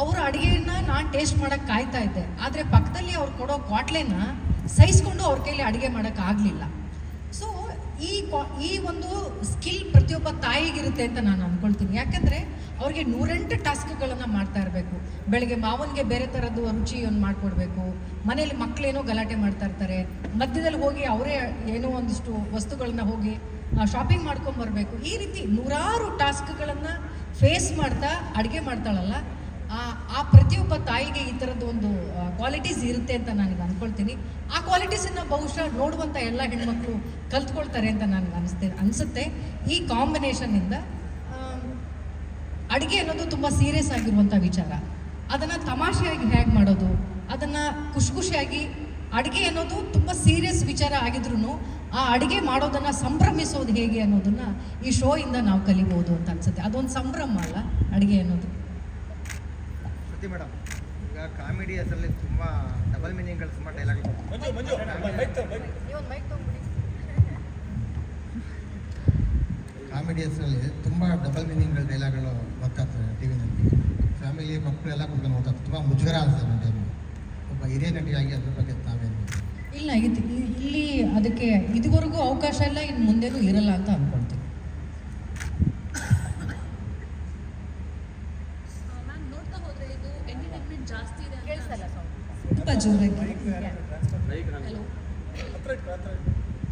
ಅವರ ಅಡುಗೆಯನ್ನು ನಾನು ಟೇಸ್ಟ್ ಮಾಡೋಕ್ಕೆ ಕಾಯ್ತಾ ಇದ್ದೆ. ಆದರೆ ಪಕ್ಕದಲ್ಲಿ ಅವ್ರು ಕೊಡೋ ಕ್ವಾಟ್ಲೆನ ಸಹಿಸ್ಕೊಂಡು ಅವ್ರ ಕೈಲಿ ಅಡುಗೆ ಮಾಡೋಕ್ಕಾಗಲಿಲ್ಲ. ಸೊ ಈ ಒಂದು ಸ್ಕಿಲ್ ಪ್ರತಿಯೊಬ್ಬ ತಾಯಿಗಿರುತ್ತೆ ಅಂತ ನಾನು ಅಂದ್ಕೊಳ್ತೀನಿ. ಯಾಕೆಂದರೆ ಅವ್ರಿಗೆ 108 ಟಾಸ್ಕ್ಗಳನ್ನು ಮಾಡ್ತಾ ಇರಬೇಕು. ಬೆಳಗ್ಗೆ ಮಾವನಿಗೆ ಬೇರೆ ಥರದ್ದು ರುಚಿಯನ್ನು ಮಾಡಿಕೊಡ್ಬೇಕು, ಮನೇಲಿ ಮಕ್ಕಳೇನೋ ಗಲಾಟೆ ಮಾಡ್ತಾ ಇರ್ತಾರೆ, ಮಧ್ಯದಲ್ಲಿ ಹೋಗಿ ಅವರೇ ಏನೋ ಒಂದಿಷ್ಟು ವಸ್ತುಗಳನ್ನ ಹೋಗಿ ಶಾಪಿಂಗ್ ಮಾಡ್ಕೊಂಬರ್ಬೇಕು. ಈ ರೀತಿ 100 ಟಾಸ್ಕ್ಗಳನ್ನು ಫೇಸ್ ಮಾಡ್ತಾ ಅಡುಗೆ ಮಾಡ್ತಾಳಲ್ಲ, ಆ ಪ್ರತಿಯೊಬ್ಬ ತಾಯಿಗೆ ಈ ಥರದ್ದು ಒಂದು ಕ್ವಾಲಿಟೀಸ್ ಇರುತ್ತೆ ಅಂತ ನನಗೆ ಅಂದ್ಕೊಳ್ತೀನಿ. ಆ ಕ್ವಾಲಿಟೀಸನ್ನು ಬಹುಶಃ ನೋಡುವಂಥ ಎಲ್ಲ ಹೆಣ್ಮಕ್ಳು ಕಲ್ತ್ಕೊಳ್ತಾರೆ ಅಂತ ನನಗೆ ಅನಿಸುತ್ತೆ. ಈ ಕಾಂಬಿನೇಷನ್ನಿಂದ ಅಡುಗೆ ಅನ್ನೋದು ತುಂಬ ಸೀರಿಯಸ್ ಆಗಿರುವಂಥ ವಿಚಾರ. ಅದನ್ನು ತಮಾಷೆಯಾಗಿ ಹೇಗೆ ಮಾಡೋದು, ಅದನ್ನು ಖುಷಿಯಾಗಿ, ಅಡುಗೆ ಅನ್ನೋದು ತುಂಬ ಸೀರಿಯಸ್ ವಿಚಾರ ಆಗಿದ್ರೂ ಆ ಅಡುಗೆ ಮಾಡೋದನ್ನು ಸಂಭ್ರಮಿಸೋದು ಹೇಗೆ ಅನ್ನೋದನ್ನು ಈ ಶೋ ಇಂದ ನಾವು ಕಲಿಬೋದು ಅಂತ ಅನಿಸುತ್ತೆ. ಅದೊಂದು ಸಂಭ್ರಮ ಅಲ್ಲ ಅಡುಗೆ ಅನ್ನೋದು. ಮೇಡಮ್, ಈಗ ಕಾಮಿಡಿ ಹೆಸರಲ್ಲಿ ತುಂಬ ಡಬಲ್ ಮೀನಿಂಗ್ಗಳು ತುಂಬ ಡೈಲಾಗ್ ಕಾಮಿಡಿ ಹೆಸರಲ್ಲಿ ತುಂಬ ಡಬಲ್ ಮೀನಿಂಗ್ಗಳು ಡೈಲಾಗ್ಗಳು ಬರ್ತಾಯಿರ್ತವೆ ಟಿವಿನಲ್ಲಿ. ಫ್ಯಾಮಿಲಿ ಮಕ್ಕಳೆಲ್ಲ ಕುತ್ಕೊಂಡು ನೋಡ್ತಾರೆ. ತುಂಬ ಮುಜುಗರ ಅನಿಸ್ತದೆ ನನ್ನ ಟೈಮು. ಒಬ್ಬ ಹಿರಿಯ ನಟಿಯಾಗಿ ಅದ್ರ ಬಗ್ಗೆ ತಾವೇನು? ಇಲ್ಲ, ಇಲ್ಲಿ ಅದಕ್ಕೆ ಇದುವರೆಗೂ ಅವಕಾಶ ಇಲ್ಲ, ಇನ್ನು ಮುಂದೆನೂ ಇರಲ್ಲ ಅಂತ ಅಂದ್ಕೊಳ್ತೀನಿ. ಮ್ಯಾಮ್, ನೋಡ್ತಾ ಹೋದ್ರೆ ಇದು ಎಂಟರ್ಟೈನ್ಮೆಂಟ್ ಜಾಸ್ತಿ ಇದೆ ತುಂಬ ಜೋರಾಗಿ. ಹಲೋ,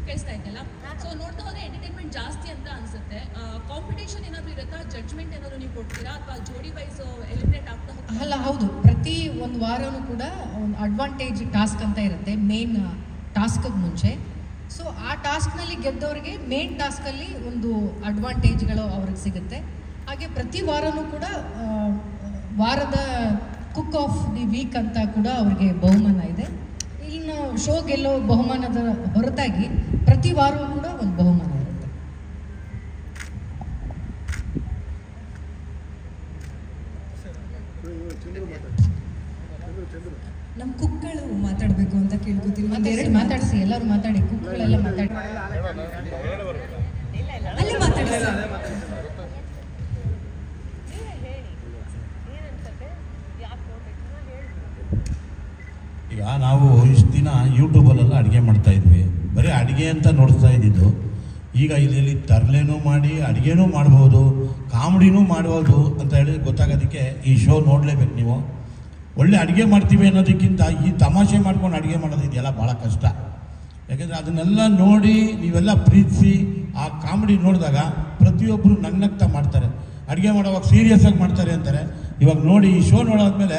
ಕೇಳಿಸ್ತಾ ಇದ್ದಲ್ಲ? ಸೊ ನೋಡ್ತಾ ಹೋದ್ರೆ ಎಂಟರ್ಟೈನ್ಮೆಂಟ್ ಜಾಸ್ತಿ ಅಂತ ಅನ್ಸುತ್ತೆ. ಕಾಂಪಿಟೇಷನ್ ಏನಾದರೂ ಇರುತ್ತಾ? ಜಡ್ಜ್ಮೆಂಟ್ ಏನಾದರೂ ನೀವು ಕೊಡ್ತೀರಾ ಅಥವಾ ಜೋಡಿ ವೈಸ್ ಎಲಿಮಿನೇಟ್ ಆಗ್ತಾ ಹೋಗ್ತಾ? ಅಲ್ಲ, ಹೌದು. ಪ್ರತಿ ಒಂದು ವಾರನೂ ಕೂಡ ಒಂದು ಅಡ್ವಾಂಟೇಜ್ ಟಾಸ್ಕ್ ಅಂತ ಇರುತ್ತೆ ಮೇನ್ ಟಾಸ್ಕಿಗೆ ಮುಂಚೆ. ಸೊ ಆ ಟಾಸ್ಕ್ನಲ್ಲಿ ಗೆದ್ದವರಿಗೆ ಮೇನ್ ಟಾಸ್ಕಲ್ಲಿ ಒಂದು ಅಡ್ವಾಂಟೇಜ್ಗಳು ಅವ್ರಿಗೆ ಸಿಗುತ್ತೆ. ಹಾಗೆ ಪ್ರತಿ ವಾರನೂ ಕೂಡ ವಾರದ ಕುಕ್ ಆಫ್ ದಿ ವೀಕ್ ಅಂತ ಕೂಡ ಅವ್ರಿಗೆ ಬಹುಮಾನ ಇದೆ. ಇನ್ನು ಶೋ ಗೆಲ್ಲೋ ಬಹುಮಾನದ ಹೊರತಾಗಿ ಪ್ರತಿ ವಾರವೂ ಕೂಡ ಒಂದು ಬಹುಮಾನ ಇರುತ್ತೆ. ನಮ್ಮ ಕುಕ್ಗಳು ಮಾತಾಡಬೇಕು ಅಂತ ಕೇಳ್ಕೊತೀನಿ. ಮಾತಾಡಿಸಿ, ಎಲ್ಲರೂ ಮಾತಾಡಿ, ಕುಕ್ಗಳೆಲ್ಲ ಮಾತಾಡಿ. ಅಲ್ಲಿ ಮಾತಾಡಿ ಸರ್. ಈಗ ನಾವು ಇಷ್ಟು ದಿನ ಯೂಟ್ಯೂಬಲ್ಲೆಲ್ಲ ಅಡುಗೆ ಮಾಡ್ತಾಯಿದ್ವಿ, ಬರೀ ಅಡುಗೆ ಅಂತ ನೋಡ್ತಾ ಇದ್ದಿದ್ದು. ಈಗ ಇಲ್ಲಿ ತರಲೆನೂ ಮಾಡಿ ಅಡುಗೆನೂ ಮಾಡ್ಬೋದು, ಕಾಮಿಡಿನೂ ಮಾಡ್ಬೋದು ಅಂತ ಹೇಳಿ ಗೊತ್ತಾಗೋದಕ್ಕೆ ಈ ಶೋ ನೋಡಲೇಬೇಕು ನೀವು. ಒಳ್ಳೆ ಅಡುಗೆ ಮಾಡ್ತೀವಿ ಅನ್ನೋದಕ್ಕಿಂತ ಈ ತಮಾಷೆ ಮಾಡ್ಕೊಂಡು ಅಡುಗೆ ಮಾಡೋದು ಇದೆಯಲ್ಲ ಭಾಳ ಕಷ್ಟ. ಯಾಕೆಂದರೆ ಅದನ್ನೆಲ್ಲ ನೋಡಿ ನೀವೆಲ್ಲ ಪ್ರೀತಿಸಿ ಆ ಕಾಮಿಡಿ ನೋಡಿದಾಗ ಪ್ರತಿಯೊಬ್ಬರು ನಗ್ನಗ್ತಾ ಮಾಡ್ತಾರೆ. ಅಡುಗೆ ಮಾಡೋವಾಗ ಸೀರಿಯಸ್ಸಾಗಿ ಮಾಡ್ತಾರೆ ಅಂತಾರೆ. ಇವಾಗ ನೋಡಿ ಈ ಶೋ ನೋಡಾದ್ಮೇಲೆ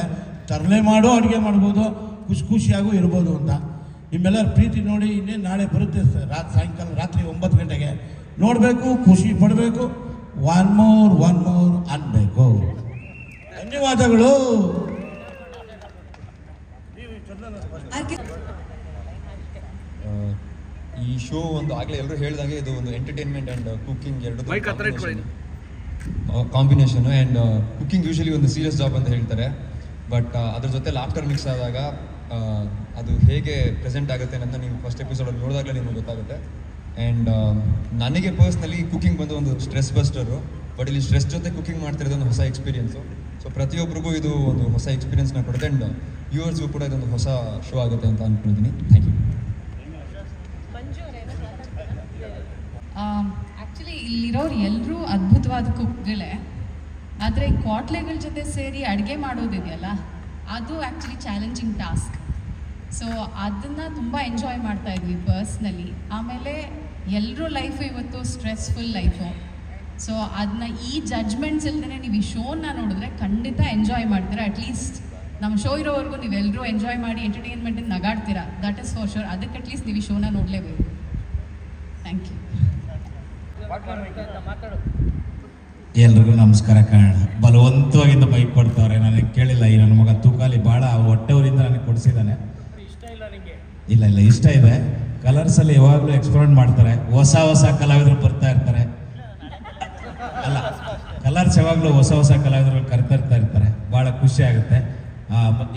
ತರಲೆ ಮಾಡೋ ಅಡುಗೆ ಮಾಡ್ಬೋದು, ಖುಷಿಯಾಗೂ ಇರ್ಬೋದು ಅಂತ. ನಿಮ್ಮೆಲ್ಲರ ಪ್ರೀತಿ ನೋಡಿ ಇನ್ನೇನು ನಾಳೆ ಬರುತ್ತೆ ಸಾಯಂಕಾಲ ರಾತ್ರಿ 9 ಗಂಟೆಗೆ ನೋಡಬೇಕು, ಖುಷಿ ಪಡಬೇಕು, ಒನ್ ಮೋರ್ ಅನ್ಬೇಕು. ಧನ್ಯವಾದಗಳು. ಈ ಶೋ ಒಂದು ಆಗಲೇ ಎಲ್ಲರೂ ಹೇಳ್ದಂಗೆ ಇದು ಒಂದು ಎಂಟರ್ಟೈನ್ಮೆಂಟ್ ಆ್ಯಂಡ್ ಕುಕಿಂಗ್ ಎರಡು ಕಾಂಬಿನೇಷನ್. ಆ್ಯಂಡ್ ಕುಕಿಂಗ್ ಯೂಶಲಿ ಒಂದು ಸೀರಿಯಸ್ ಜಾಬ್ ಅಂತ ಹೇಳ್ತಾರೆ, ಬಟ್ ಅದ್ರ ಜೊತೆ ಲಾಫ್ಟರ್ ಮಿಕ್ಸ್ ಆದಾಗ ಅದು ಹೇಗೆ ಪ್ರೆಸೆಂಟ್ ಆಗುತ್ತೆ ಅಂತ ನೀವು ಫಸ್ಟ್ ಎಪಿಸೋಡಲ್ಲಿ ನೋಡಿದಾಗಲೇ ನಿಮಗೆ ಗೊತ್ತಾಗುತ್ತೆ. ಆ್ಯಂಡ್ ನನಗೆ ಪರ್ಸ್ನಲಿ ಕುಕಿಂಗ್ ಬಂದು ಒಂದು ಸ್ಟ್ರೆಸ್ ಬಸ್ಟರು, ಬಟ್ ಇಲ್ಲಿ ಸ್ಟ್ರೆಸ್ ಜೊತೆ ಕುಕಿಂಗ್ ಮಾಡ್ತಿರೋದು ಒಂದು ಹೊಸ ಎಕ್ಸ್ಪೀರಿಯನ್ಸು. ಸೊ ಪ್ರತಿಯೊಬ್ಬರಿಗೂ ಇದು ಒಂದು ಹೊಸ ಎಕ್ಸ್ಪೀರಿಯನ್ಸ್ನ ಕೊಡುತ್ತೆ. ಆ್ಯಂಡ್ ವ್ಯೂವರ್ಸ್ಗೂ ಕೂಡ ಇದೊಂದು ಹೊಸ ಶೋ ಆಗುತ್ತೆ ಅಂತ ಅಂದ್ಕೊಂಡಿದ್ದೀನಿ. Thank you. ಆ್ಯಕ್ಚುಲಿ ಇಲ್ಲಿರೋರು ಎಲ್ಲರೂ ಅದ್ಭುತವಾದ ಕುಕ್ಗಳೇ, ಆದರೆ ಕ್ವಾಟ್ಲೆಗಳ ಜೊತೆ ಸೇರಿ ಅಡುಗೆ ಮಾಡೋದಿದೆಯಲ್ಲ ಅದು ಆ್ಯಕ್ಚುಲಿ ಚಾಲೆಂಜಿಂಗ್ ಟಾಸ್ಕ್. ಸೊ ಅದನ್ನು ತುಂಬ ಎಂಜಾಯ್ ಮಾಡ್ತಾಯಿದ್ವಿ ಪರ್ಸ್ನಲಿ. ಆಮೇಲೆ ಎಲ್ಲರೂ ಲೈಫು ಇವತ್ತು ಸ್ಟ್ರೆಸ್ಫುಲ್ ಲೈಫು. ಸೊ ಅದನ್ನ ಈ ಜಡ್ಜ್ಮೆಂಟ್ಸ್ ಇಲ್ದೇ ನೀವು ಈ ಶೋನ ನೋಡಿದ್ರೆ ಖಂಡಿತ ಎಂಜಾಯ್ ಮಾಡ್ತೀರಾ. ಅಟ್ಲೀಸ್ಟ್ ನಮ್ಮ ಶೋ ಇರೋವರೆಗೂ ನೀವೆಲ್ಲರೂ ಎಂಜಾಯ್ ಮಾಡಿ ಎಂಟರ್ಟೈನ್ಮೆಂಟಿಂದ ನಗಾಡ್ತೀರಾ, ದಟ್ ಇಸ್ ಫಾರ್ ಶೋರ್. ಅದಕ್ಕೆ ಅಟ್ಲೀಸ್ಟ್ ನೀವು ಈ ಶೋನ ನೋಡಲೇಬೇಕು. Thank you. ಎಲ್ರಿಗೂ ನಮಸ್ಕಾರ. ಕಾರಣ ಬಲವಂತವಾಗಿಂದ ಬೈಕ್ ಕೊಡ್ತಾವ್ರೆ, ನನಗೆ ಕೇಳಿಲ್ಲ. ಈ ನನ್ನ ಮಗ ತೂಕಾಲಿ ಭಾಳ ಹೊಟ್ಟೆವರಿಂದ ನನಗೆ ಕೊಡಿಸಿದ್ದಾನೆ. ಇಲ್ಲ ಇಷ್ಟ ಇದೆ. ಕಲರ್ಸಲ್ಲಿ ಯಾವಾಗಲೂ ಎಕ್ಸ್ಪೆರಿಮೆಂಟ್ ಮಾಡ್ತಾರೆ, ಹೊಸ ಹೊಸ ಕಲಾವಿದರು ಬರ್ತಾ ಇರ್ತಾರೆ. ಅಲ್ಲ, ಕಲರ್ಸ್ ಯಾವಾಗಲೂ ಹೊಸ ಕಲಾವಿದರು ಕರ್ತಾ ಇರ್ತಾರೆ, ಭಾಳ ಖುಷಿ ಆಗುತ್ತೆ.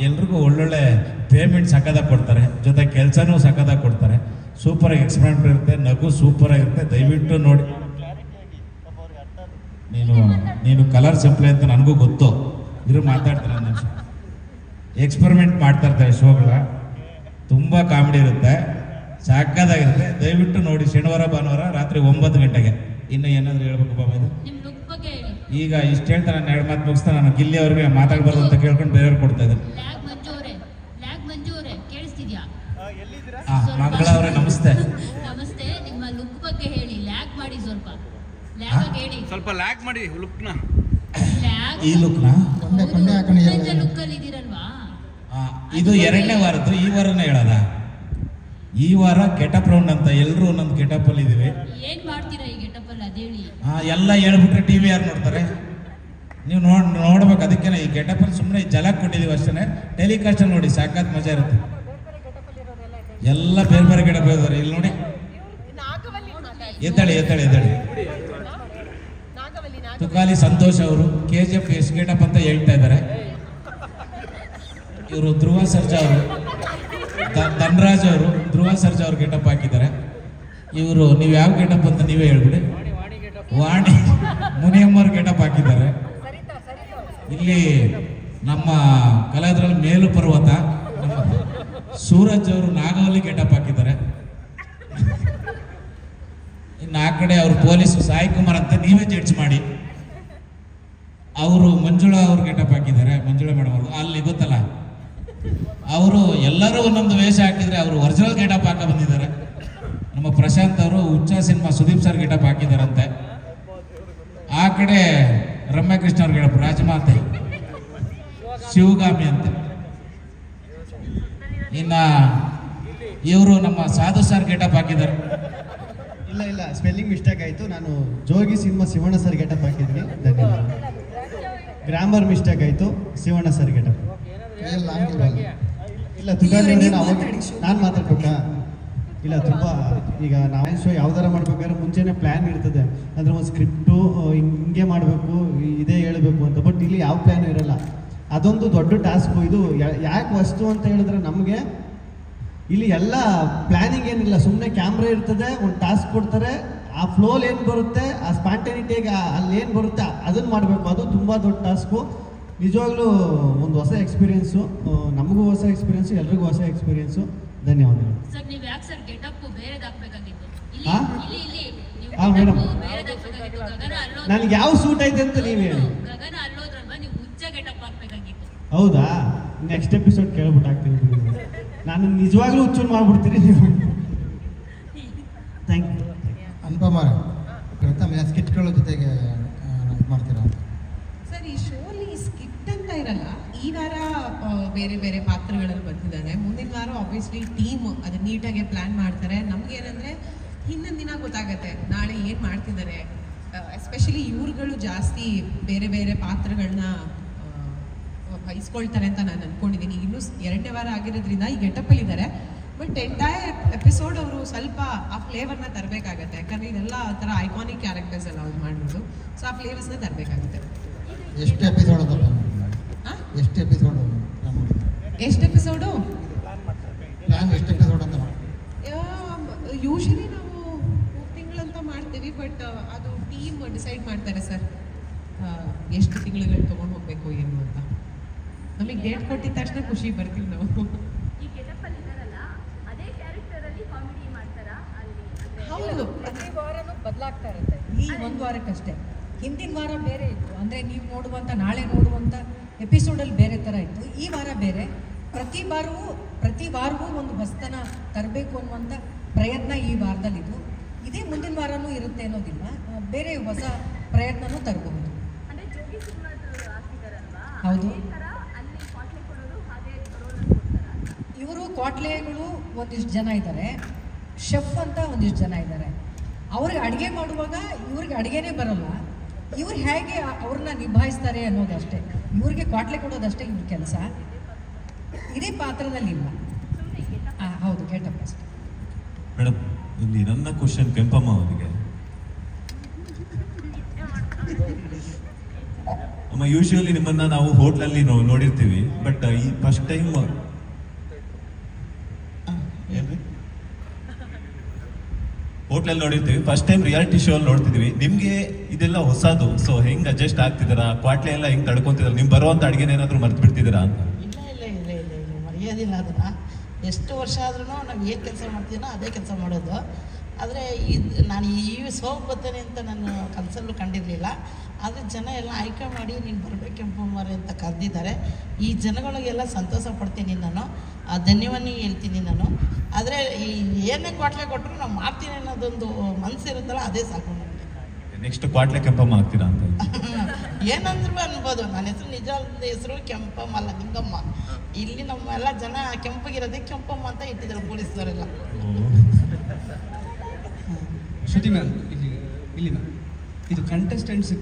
ಎಲ್ರಿಗೂ ಒಳ್ಳೊಳ್ಳೆ ಪೇಮೆಂಟ್ ಸಕ್ಕದಾಗಿ ಕೊಡ್ತಾರೆ, ಜೊತೆ ಕೆಲಸನೂ ಸಕ್ಕದಾಗಿ ಕೊಡ್ತಾರೆ. ಸೂಪರಾಗಿ ಎಕ್ಸ್ಪೆರಿಮೆಂಟ್ ಇರುತ್ತೆ, ನಗು ಸೂಪರಾಗಿರುತ್ತೆ. ದಯವಿಟ್ಟು ನೋಡಿ. ನೀನು ಕಲರ್ ಸಪ್ಲೈ ಅಂತ ನನಗೂ ಗೊತ್ತು, ಇರು ಮಾತಾಡ್ತಾರೆ. ಒಂದು ನಿಮಿಷ. ಎಕ್ಸ್ಪೆರಿಮೆಂಟ್ ಮಾಡ್ತಾ ಇರ್ತಾರೆ ಶೋಗಳ, ತುಂಬ ಕಾಮಿಡಿ ಇರುತ್ತೆ, ಸಾಕಾಗಿರುತ್ತೆ. ದಯವಿಟ್ಟು ನೋಡಿ. ಶನಿವಾರ ಭಾನುವಾರ ರಾತ್ರಿ 9 ಗಂಟೆಗೆ. ಇನ್ನು ಏನಾದರೂ ಹೇಳ್ಬೇಕು ಬಾಬಾ? ಇದು ಈಗ ಇಷ್ಟು ಹೇಳ್ತಾರೆ, ನಾನು 2 ಮಾತು ಮುಗಿಸ್ತಾ ನಾನು ಗಿಲ್ಲಿ ಅವ್ರಿಗೆ ಮಾತಾಡಬಾರ್ದು ಅಂತ ಕೇಳ್ಕೊಂಡು ಬೇರೆಯವ್ರು ಕೊಡ್ತಾ ಇದ್ದಾರೆ. ಮಂಗಳ ಅವರೇ ನಮಸ್ತೆ. ನಮಸ್ತೆ. ನಿಮ್ಮ ಲುಕ್ ಬಗ್ಗೆ ಹೇಳಿ, ಲ್ಯಾಗ್ ಮಾಡಿ ಸ್ವಲ್ಪ. ಸ್ವಲ್ಪ ಲ್ಯಾಗ್ ಮಾಡಿ ಲುಕ್ನ. ಈ ಲುಕ್ನ ಲುಕ್ ಅಲ್ಲಿ ಇದೀರಲ್ವಾ? ಇದು 2ನೇ ವಾರದ್ದು. ಈ ವಾರನೇ ಹೇಳೋದ? ಈ ವಾರ ಗೆಟಪ್ ರೌಂಡ್ ಅಂತ ಎಲ್ಲರೂ ಒಂದೊಂದು ಗೆಟಪ್ ಅಲ್ಲಿ ಇದೀವಿ. ಏನ್ ಮಾಡ್ತೀರಾ ಈ ಗೆಟಪ್ ಅಲ್ಲಿ ಅದೇಳಿ? ಎಲ್ಲ ಹೇಳ್ಬಿಟ್ರೆ ಟಿವಿ ಯಾರು ನೋಡ್ತಾರೆ? ನೀವು ನೋಡ್ಬೇಕು. ಅದಕ್ಕೆ ಈ ಗೆಟಪ್ ಅಲ್ಲಿ ಸುಮ್ಮನೆ ಜಲಕ್ ಕೊಟ್ಟಿದೀವಿ ಅಷ್ಟೇ. ಟೆಲಿಕಾಸ್ಟ್ ಅಲ್ಲಿ ನೋಡಿ, ಸಾಕಾತ್ ಮಜಾ ಇರುತ್ತೆ. ಎಲ್ಲ ಬೇರೆ ಗೆಟಪ್ ಇದ್ದಾರೆ. ಇಲ್ಲಿ ನೋಡಿ, ಎದ್ದಾಳಿ. ತುಕಾಲಿ ಸಂತೋಷ್ ಅವರು KGF ಎಷ್ಟು ಗೆಟಪ್ ಅಂತ ಹೇಳ್ತಾ ಇದ್ದಾರೆ. ಇವರು ಧ್ರುವ ಸರ್ಜಾ ಅವರು, ಧನರಾಜ್ ಅವರು ಧ್ರುವ ಸರ್ಜಾ ಅವ್ರು ಗೆಟಪ್ ಹಾಕಿದ್ದಾರೆ. ಇವರು ನೀವು ಯಾವ ಗೆಟಪ್ ಅಂತ ನೀವೇ ಹೇಳ್ಬಿಡಿ. ವಾಣಿ ಮುನಿಯಮ್ಮವ್ರು ಗೆಟಪ್ ಹಾಕಿದ್ದಾರೆ. ಇಲ್ಲಿ ನಮ್ಮ ಕಲಾವಿದರಲ್ಲಿ ಮೇಲು ಪರ್ವತ ಸೂರಜ್ ಅವರು ನಾಗವಲ್ಲಿ ಗೆಟಪ್ ಹಾಕಿದ್ದಾರೆ. ಇನ್ನು ಆ ಕಡೆ ಅವರು ಪೊಲೀಸ್ ಸಾಯಿ ಕುಮಾರ್ ಅಂತ ನೀವೇ ಜಡ್ಜ್ ಮಾಡಿ. ಅವರು ಮಂಜುಳಾ ಅವ್ರು ಗೆಟಪ್ ಹಾಕಿದ್ದಾರೆ. ಮಂಜುಳಾ ಮೇಡಮ್ ಅವರು ಅಲ್ಲಿ ಗೊತ್ತಲ್ಲ, ಅವರು ಎಲ್ಲರೂ ಒಂದೊಂದು ವೇಷ ಹಾಕಿದ್ರೆ ಅವರು ಒರಿಜಿನಲ್ ಗೆಟಪ್ ಹಾಕ ಬಂದಿದ್ದಾರೆ. ನಮ್ಮ ಪ್ರಶಾಂತ್ ಅವರು ಹುಚ್ಚ ಸಿನಿಮಾ ಸುದೀಪ್ ಸರ್ ಗೆಟಪ್ ಹಾಕಿದಾರಂತೆ. ಆ ಕಡೆ ರಮ್ಯಕೃಷ್ಣ ಅವ್ರ ಗೆಟಪ್ ರಾಜಮಾತೆ ಶಿವಗಾಮಿ ಅಂತ. ಇನ್ನ ಇವರು ನಮ್ಮ ಸಾಧು ಸರ್ ಗೆಟಪ್ ಹಾಕಿದ್ದಾರೆ. ಇಲ್ಲ ಸ್ಪೆಲ್ಲಿಂಗ್ ಮಿಸ್ಟೇಕ್ ಆಯಿತು. ನಾನು ಜೋಗಿ ಸಿನಿಮಾ ಶಿವಣ್ಣ ಸರ್ ಗೆಟಪ್ ಹಾಕಿದ್ದೀನಿ, ಧನ್ಯವಾದ. ಗ್ರಾಮರ್ ಮಿಸ್ಟೇಕ್ ಆಯಿತು, ಶಿವಣ್ಣ ಸರ್ ಗೆಟಪ್. ಇಲ್ಲ ತುಕಾಲಿ ನಾನು ಮಾತಾಡ್ಬೇಕಾ? ಇಲ್ಲ, ತುಂಬ ಈಗ ನಾವು ಶೋ ಯಾವ್ದಾರ ಮಾಡ್ಬೇಕಾದ್ರೆ ಮುಂಚೆನೇ ಪ್ಲ್ಯಾನ್ ಇರ್ತದೆ. ಅಂದರೆ ಒಂದು ಸ್ಕ್ರಿಪ್ಟು ಹಿಂಗೆ ಮಾಡಬೇಕು, ಇದೇ ಹೇಳಬೇಕು ಅಂತ. ಬಟ್ ಇಲ್ಲಿ ಯಾವ ಪ್ಲ್ಯಾನು ಇರಲ್ಲ. ಅದೊಂದು ದೊಡ್ಡ ಟಾಸ್ಕು. ಇದು ಯಾಕೆ ವಸ್ತು ಅಂತ ಹೇಳಿದ್ರೆ ನಮಗೆ ಇಲ್ಲಿ ಎಲ್ಲ ಪ್ಲ್ಯಾನಿಂಗ್ ಏನಿಲ್ಲ. ಸುಮ್ಮನೆ ಕ್ಯಾಮ್ರಾ ಇರ್ತದೆ, ಒಂದು ಟಾಸ್ಕ್ ಕೊಡ್ತಾರೆ, ಆ ಫ್ಲೋಲ್ ಏನು ಬರುತ್ತೆ, ಆ ಸ್ಪಾಂಟೇನಿಟಿಯಾಗಿ ಅಲ್ಲಿ ಏನು ಬರುತ್ತೆ ಅದನ್ನು ಮಾಡಬೇಕು. ಅದು ತುಂಬ ದೊಡ್ಡ ಟಾಸ್ಕು. ನಿಜವಾಗ್ಲೂ ಒಂದು ಹೊಸ ಎಕ್ಸ್ಪೀರಿಯೆನ್ಸು, ನಮಗೂ ಹೊಸ ಎಕ್ಸ್ಪೀರಿಯೆನ್ಸು, ಎಲ್ರಿಗೂ ಹೊಸ ಎಕ್ಸ್ಪೀರಿಯೆನ್ಸು. ಧನ್ಯವಾದಗಳು. ಸರ್, ನೀವು ಯಾಕೆ ಸರ್ ಗೆಟಪ್ ಬೇರೆದಾಗಬೇಕಾಗಿತ್ತು? ಹಾಂ ಮೇಡಮ್, ನನಗೆ ಯಾವ ಸೂಟ್ ಐತೆ ಅಂತ ನೀವು ಹೇಳಿ. ಗಗನ ಅಲ್ಲೋದ್ರಲ್ವಾ, ನೀವು ಹುಚ್ಚ ಗೆಟಪ್ ಹಾಕ್ಬೇಕಾಗಿತ್ತು. ಹೌದಾ? ನೆಕ್ಸ್ಟ್ ಎಪಿಸೋಡ್ ಕೇಳ್ಬಿಟ್ಟು ಹಾಕ್ತೀನಿ. ನಾನು ನಿಜವಾಗ್ಲೂ ಹುಚ್ಚು ಮಾಡ್ಬಿಡ್ತೀನಿ ನೀವು. Thank you. ಅನುಪಮ ಪ್ರಥಮ ಸ್ಕಿಟ್ಗಳ ಜೊತೆಗೆ ಇದು ಮಾಡ್ತೀರಾ ಸರ್? ಈ ಶೋಲಿ ಸ್ಕಿಟ್ ಅಂತ ಇರಲ್ಲ. ಈ ವಾರ ಬೇರೆ ಬೇರೆ ಪಾತ್ರಗಳಲ್ಲಿ ಬರ್ತಿದ್ದಾರೆ. ಮುಂದಿನ ವಾರ ಆಬ್ವಿಯಸ್ಲಿ ಟೀಮ್ ಅದು ನೀಟಾಗಿ ಪ್ಲ್ಯಾನ್ ಮಾಡ್ತಾರೆ. ನಮಗೇನಂದರೆ ಹಿಂದಿನ ದಿನ ಗೊತ್ತಾಗತ್ತೆ ನಾಳೆ ಏನು ಮಾಡ್ತಿದ್ದಾರೆ. ಎಸ್ಪೆಷಲಿ ಇವ್ರುಗಳು ಜಾಸ್ತಿ ಬೇರೆ ಬೇರೆ ಪಾತ್ರಗಳನ್ನ ವಹಿಸ್ಕೊಳ್ತಾರೆ ಅಂತ ನಾನು ಅಂದ್ಕೊಂಡಿದ್ದೀನಿ. ಇನ್ನೂ 2ನೇ ವಾರ ಆಗಿರೋದ್ರಿಂದ ಈ ಗೆಟಪ್ಪಲ್ಲಿದ್ದಾರೆ. ಬಟ್ ಎಂಟೈರ್ ಎಪಿಸೋಡ್ ಅವರು ಸ್ವಲ್ಪ ಆ ಫ್ಲೇವರ್ನ ತರಬೇಕಾಗತ್ತೆ, ಯಾಕಂದರೆ ಇದೆಲ್ಲ ಆ ಥರ ಐಕಾನಿಕ್ ಕ್ಯಾರೆಕ್ಟರ್ಸ್ ಎಲ್ಲ ಅವ್ರು ಮಾಡಿರೋದು. ಸೊ ಆ ಫ್ಲೇವರ್ಸ್ನ ತರಬೇಕಾಗುತ್ತೆ. ಎಷ್ಟು ಎಪಿಸೋಡ್ ಅಂತ ಎಷ್ಟು ಎಪಿಸೋಡ್ ಎಷ್ಟು ಎಪಿಸೋಡು ಪ್ಲಾನ್ ಎಷ್ಟು ಎಪಿಸೋಡ್ ಅಂತ ಯೂಶಲಿ ನಾವು 3 ತಿಂಗಳಂತ ಮಾಡ್ತೀವಿ, ಬಟ್ ಅದು ಟೀಮ್ ಡಿಸೈಡ್ ಮಾಡ್ತಾರೆ ಸರ್ ಎಷ್ಟು ತಿಂಗಳು ತೊಗೊಂಡು ಹೋಗಬೇಕು ಏನು ಅಂತ. ನಮಗೆ ಡೇಟ್ ಕೊಟ್ಟಿದ ತಕ್ಷಣ ಖುಷಿ ಬರ್ತೀವಿ ನಾವು. ಹೌದು, ಪ್ರತಿ ವಾರನೂ ಬದಲಾಗ್ತಾ ಇರುತ್ತೆ. ಈ ಒಂದು ವಾರಕ್ಕಷ್ಟೇ, ಹಿಂದಿನ ವಾರ ಬೇರೆ ಇತ್ತು, ಅಂದರೆ ನೀವು ನೋಡುವಂಥ ನಾಳೆ ನೋಡುವಂಥ ಎಪಿಸೋಡಲ್ಲಿ ಬೇರೆ ಥರ ಇತ್ತು. ಈ ವಾರ ಬೇರೆ. ಪ್ರತಿ ವಾರವೂ ಒಂದು ಹೊಸತನ ತರಬೇಕು ಅನ್ನುವಂಥ ಪ್ರಯತ್ನ ಈ ವಾರದಲ್ಲಿದ್ದು, ಇದೇ ಮುಂದಿನ ವಾರನೂ ಇರುತ್ತೆ ಅನ್ನೋದಿಲ್ಲ, ಬೇರೆ ಹೊಸ ಪ್ರಯತ್ನನೂ ತರಬಹುದು. ಹೌದು, ಇವರು ಕ್ವಾಟ್ಲೆಗಳು ಒಂದಿಷ್ಟು ಜನ ಇದ್ದಾರೆ, ಶೆಫ್ ಅಂತ ಒಂದಿಷ್ಟು ಜನ ಇದ್ದಾರೆ. ಅವ್ರಿಗೆ ಅಡುಗೆ ಮಾಡುವಾಗ ಇವ್ರಿಗೆ ಅಡುಗೆನೇ ಬರೋಲ್ಲ, ಇವ್ರು ಹೇಗೆ ಅವ್ರನ್ನ ನಿಭಾಯಿಸ್ತಾರೆ ಅನ್ನೋದಷ್ಟೇ. ಇವ್ರಿಗೆ ಕ್ವಾಟ್ಲೆ ಕೊಡೋದಷ್ಟೇ ಇವ್ರ ಕೆಲಸ. ಇದೇ ಪಾತ್ರದಲ್ಲಿ ಇಲ್ಲ. ಹೌದು, ಗೆಟಪ್ ಅಷ್ಟೇ. ಮೇಡಮ್, ಇಲ್ಲಿ ನನ್ನ ಕ್ವಶನ್ ಕೆಂಪಮ್ಮ ಅವರಿಗೆ. ಅಮ್ಮ, ಯೂಶುವಲಿ ನಿಮ್ಮನ್ನ ನಾವು ಹೋಟ್ಲಲ್ಲಿ ನೋಡಿರ್ತೀವಿ, ಬಟ್ ಈ ಫಸ್ಟ್ ಟೈಮ್ ಹೋಟ್ಲಲ್ಲಿ ನೋಡಿರ್ತೀವಿ, ಫಸ್ಟ್ ಟೈಮ್ ರಿಯಾಲಿಟಿ ಶೋ ಅಲ್ಲಿ ನೋಡ್ತಿದ್ವಿ. ನಿಮ್ಗೆ ಇದೆಲ್ಲ ಹೊಸದು, ಸೊ ಹೆಂಗ್ ಅಡ್ಜಸ್ಟ್ ಆಗ್ತಿದ್ದೀರಾ? ಕ್ವಾಟ್ಲೆ ಎಲ್ಲ ಹೆಂಗ್ ತಡ್ಕೊಂತಿದ್ದೀರಾ? ನಿಮ್ ಬರುವಂತ ಅಡಿಗೆನ ಏನಾದ್ರು ಮರ್ತು ಬಿಡ್ತಿದ್ದೀರಾ ಅಂತ? ಇಲ್ಲ ಮರೆಯೋದಿಲ್ಲ ಅದನ್ನ. ಎಷ್ಟು ವರ್ಷ ಆದ್ರೂ ನಾವು ಏನು ಕೆಲಸ ಮಾಡ್ತೀನೋ ಅದೇ ಕೆಲಸ ಮಾಡೋದು. ಆದರೆ ನಾನು ಈ ಸೋಗ್ ಬರ್ತೇನೆ ಅಂತ ನಾನು ಕನಸಲ್ಲೂ ಕಂಡಿರಲಿಲ್ಲ. ಆದರೆ ಜನ ಎಲ್ಲ ಆಯ್ಕೆ ಮಾಡಿ ನೀನು ಬರಬೇಕು ಕೆಂಪಮ್ಮರೆ ಅಂತ ಕರೆದಿದ್ದಾರೆ. ಈ ಜನಗಳಿಗೆಲ್ಲ ಸಂತೋಷ ಪಡ್ತೀನಿ ನಾನು, ಧನ್ಯವಾದ ಹೇಳ್ತೀನಿ ನಾನು. ಆದರೆ ಈ ಏನೇ ಕ್ವಾಟ್ಲೆ ಕೊಟ್ಟರು ನಾವು ಮಾಡ್ತೀನಿ ಅನ್ನೋದೊಂದು ಮನಸ್ಸಿರುತ್ತಲ್ಲ, ಅದೇ ಸಾಕು ನನಗೆ. ನೆಕ್ಸ್ಟ್ ಕ್ವಾಟ್ಲೆ ಕೆಂಪಮ್ಮ ಆಗ್ತೀರಾ ಅಂತ ಏನಂದ್ರೂ ಅನ್ಬೋದು. ನನ್ನ ಹೆಸರು ನಿಜವಾದ ಹೆಸರು ಕೆಂಪಮ್ಮ ಅಲ್ಲ, ನಿಂಗಮ್ಮ. ಇಲ್ಲಿ ನಮ್ಮೆಲ್ಲ ಜನ ಕೆಂಪಗಿರೋದೇ ಕೆಂಪಮ್ಮ ಅಂತ ಇಟ್ಟಿದ್ದಾರೆ ಪೊಲೀಸ್ನವರೆಲ್ಲ. ಶ್ರುತಿ ಮ್ಯಾಮ್, ಇಲ್ಲಿ ಮ್ಯಾಮ್, ಇದು ಕಂಟೆಸ್ಟೆಂಟ್ಸ್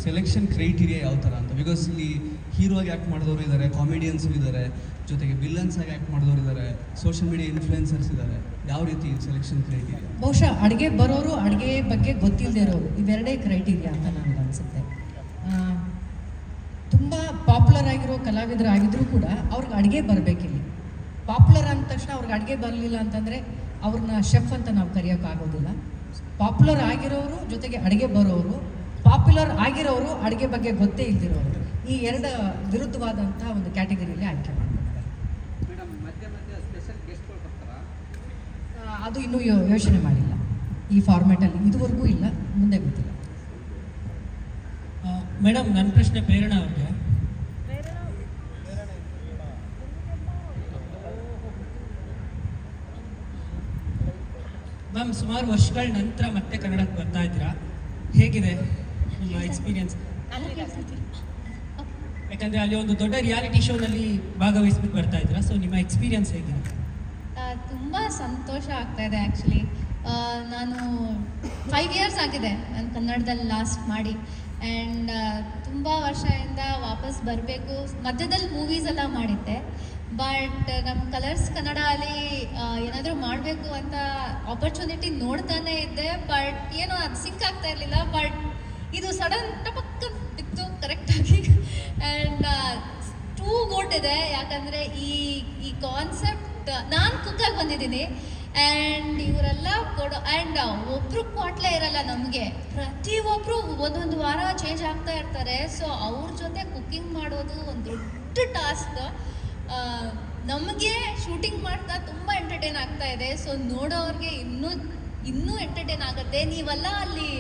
ಸೆಲೆಕ್ಷನ್ ಕ್ರೈಟೀರಿಯಾ ಯಾವ ಥರ ಅಂತ? ಬಿಕಾಸ್ ಇಲ್ಲಿ ಹೀರೋ ಆಗಿ ಆ್ಯಕ್ಟ್ ಮಾಡಿದವರು ಇದ್ದಾರೆ, ಕಾಮಿಡಿಯನ್ಸು ಇದ್ದಾರೆ, ಜೊತೆಗೆ ವಿಲನ್ಸ್ ಆಗಿ ಆ್ಯಕ್ಟ್ ಮಾಡಿದವರು ಇದ್ದಾರೆ, ಸೋಷಿಯಲ್ ಮೀಡಿಯಾ ಇನ್ಫ್ಲುಯೆನ್ಸರ್ಸ್ ಇದ್ದಾರೆ. ಯಾವ ರೀತಿ ಸೆಲೆಕ್ಷನ್ ಕ್ರೈಟೀರಿಯಾ? ಬಹುಶಃ ಅಡುಗೆ ಬರೋರು, ಅಡುಗೆ ಬಗ್ಗೆ ಗೊತ್ತಿಲ್ಲದೆ ಇರೋರು, ಇವೆರಡೇ ಕ್ರೈಟೀರಿಯಾ ಅಂತ ನನಗೆ ಅನಿಸುತ್ತೆ. ತುಂಬ ಪಾಪ್ಯುಲರ್ ಆಗಿರೋ ಕಲಾವಿದರಾಗಿದ್ರೂ ಕೂಡ ಅವ್ರಿಗೆ ಅಡುಗೆ ಬರಬೇಕಿಲ್ಲ. ಪಾಪ್ಯುಲರ್ ಅಂದ ತಕ್ಷಣ ಅವ್ರಿಗೆ ಅಡುಗೆ ಬರಲಿಲ್ಲ ಅಂತಂದರೆ ಅವ್ರನ್ನ ಶೆಫ್ ಅಂತ ನಾವು ಕರೆಯೋಕ್ಕಾಗೋದಿಲ್ಲ. ಪಾಪ್ಯುಲರ್ ಆಗಿರೋರು ಜೊತೆಗೆ ಅಡುಗೆ ಬರೋರು, ಪಾಪ್ಯುಲರ್ ಆಗಿರೋರು ಅಡುಗೆ ಬಗ್ಗೆ ಗೊತ್ತೇ ಇಲ್ದಿರೋರು, ಈ ಎರಡು ವಿರುದ್ಧವಾದಂಥ ಒಂದು ಕ್ಯಾಟಗರಿಯಲ್ಲಿ ಆಯ್ಕೆ ಮಾಡಬೇಕು. ಅದು ಇನ್ನೂ ಯೋಚನೆ ಮಾಡಿಲ್ಲ. ಈ ಫಾರ್ಮ್ಯಾಟಲ್ಲಿ ಇದುವರೆಗೂ ಇಲ್ಲ, ಮುಂದೆ ಗೊತ್ತಿಲ್ಲ. ಮೇಡಮ್, ನನ್ನ ಪ್ರಶ್ನೆ ಪ್ರೇರಣಾ ಅವ್ರಿಗೆ. ಮ್ಯಾಮ್, ಸುಮಾರು ವರ್ಷಗಳ ನಂತರ ಮತ್ತೆ ಕನ್ನಡಕ್ಕೆ ಬರ್ತಾ ಇದ್ದೀರಾ, ಹೇಗಿದೆ ನಿಮ್ಮ ಎಕ್ಸ್ಪೀರಿಯನ್ಸ್? ಯಾಕಂದರೆ ಅಲ್ಲಿ ಒಂದು ದೊಡ್ಡ ರಿಯಾಲಿಟಿ ಶೋನಲ್ಲಿ ಭಾಗವಹಿಸ್ಬಿಟ್ಟು ಬರ್ತಾ ಇದ್ದೀರಾ, ಸೊ ನಿಮ್ಮ ಎಕ್ಸ್ಪೀರಿಯನ್ಸ್ ಹೇಗಿದೆ? ತುಂಬ ಸಂತೋಷ ಆಗ್ತಾ ಇದೆ. ಆ್ಯಕ್ಚುಲಿ ನಾನು 5 ಇಯರ್ಸ್ ಆಗಿದೆ ನಾನು ಕನ್ನಡದಲ್ಲಿ ಲಾಸ್ಟ್ ಮಾಡಿ, ಆ್ಯಂಡ್ ತುಂಬ ವರ್ಷದಿಂದ ವಾಪಸ್ ಬರಬೇಕು. ಮಧ್ಯದಲ್ಲಿ ಮೂವೀಸ್ ಎಲ್ಲ ಮಾಡಿದ್ದೆ, ಬಟ್ ನಮ್ಮ ಕಲರ್ಸ್ ಕನ್ನಡ ಅಲ್ಲಿ ಏನಾದರೂ ಮಾಡಬೇಕು ಅಂತ ಆಪರ್ಚುನಿಟಿ ನೋಡ್ತಾನೆ ಇದ್ದೆ, ಬಟ್ ಏನೋ ಅದು ಸಿಂಕ್ ಆಗ್ತಾ ಇರಲಿಲ್ಲ. ಬಟ್ ಇದು ಸಡನ್ ಟಪಕ್ಕ ಬಿತ್ತು ಕರೆಕ್ಟಾಗಿ, ಆ್ಯಂಡ್ ಟೂ ಗುಡ್ ಇದೆ. ಯಾಕಂದರೆ ಈ ಕಾನ್ಸೆಪ್ಟ್ ನಾನು ಕುಕ್ಕಾಗಿ ಬಂದಿದ್ದೀನಿ, ಆ್ಯಂಡ್ ಇವರೆಲ್ಲ ಕೊಡೋ, ಆ್ಯಂಡ್ ಒಬ್ಬರು ಕ್ವಾಟ್ಲೆ ಇರಲ್ಲ ನಮಗೆ, ಪ್ರತಿಯೊಬ್ಬರು ಒಂದೊಂದು ವಾರ ಚೇಂಜ್ ಆಗ್ತಾ ಇರ್ತಾರೆ. ಸೊ ಅವ್ರ ಜೊತೆ ಕುಕ್ಕಿಂಗ್ ಮಾಡೋದು ಒಂದು ದೊಡ್ಡ ಟಾಸ್ಕ್. ನಮಗೆ ಶೂಟಿಂಗ್ ಮಾಡ್ತಾ ತುಂಬ ಎಂಟರ್ಟೈನ್ ಆಗ್ತಾ ಇದೆ. ಸೊ ನೋಡೋರಿಗೆ ಇನ್ನೂ ಎಂಟರ್ಟೈನ್ ಆಗುತ್ತೆ. ನೀವೆಲ್ಲ ಅಲ್ಲಿ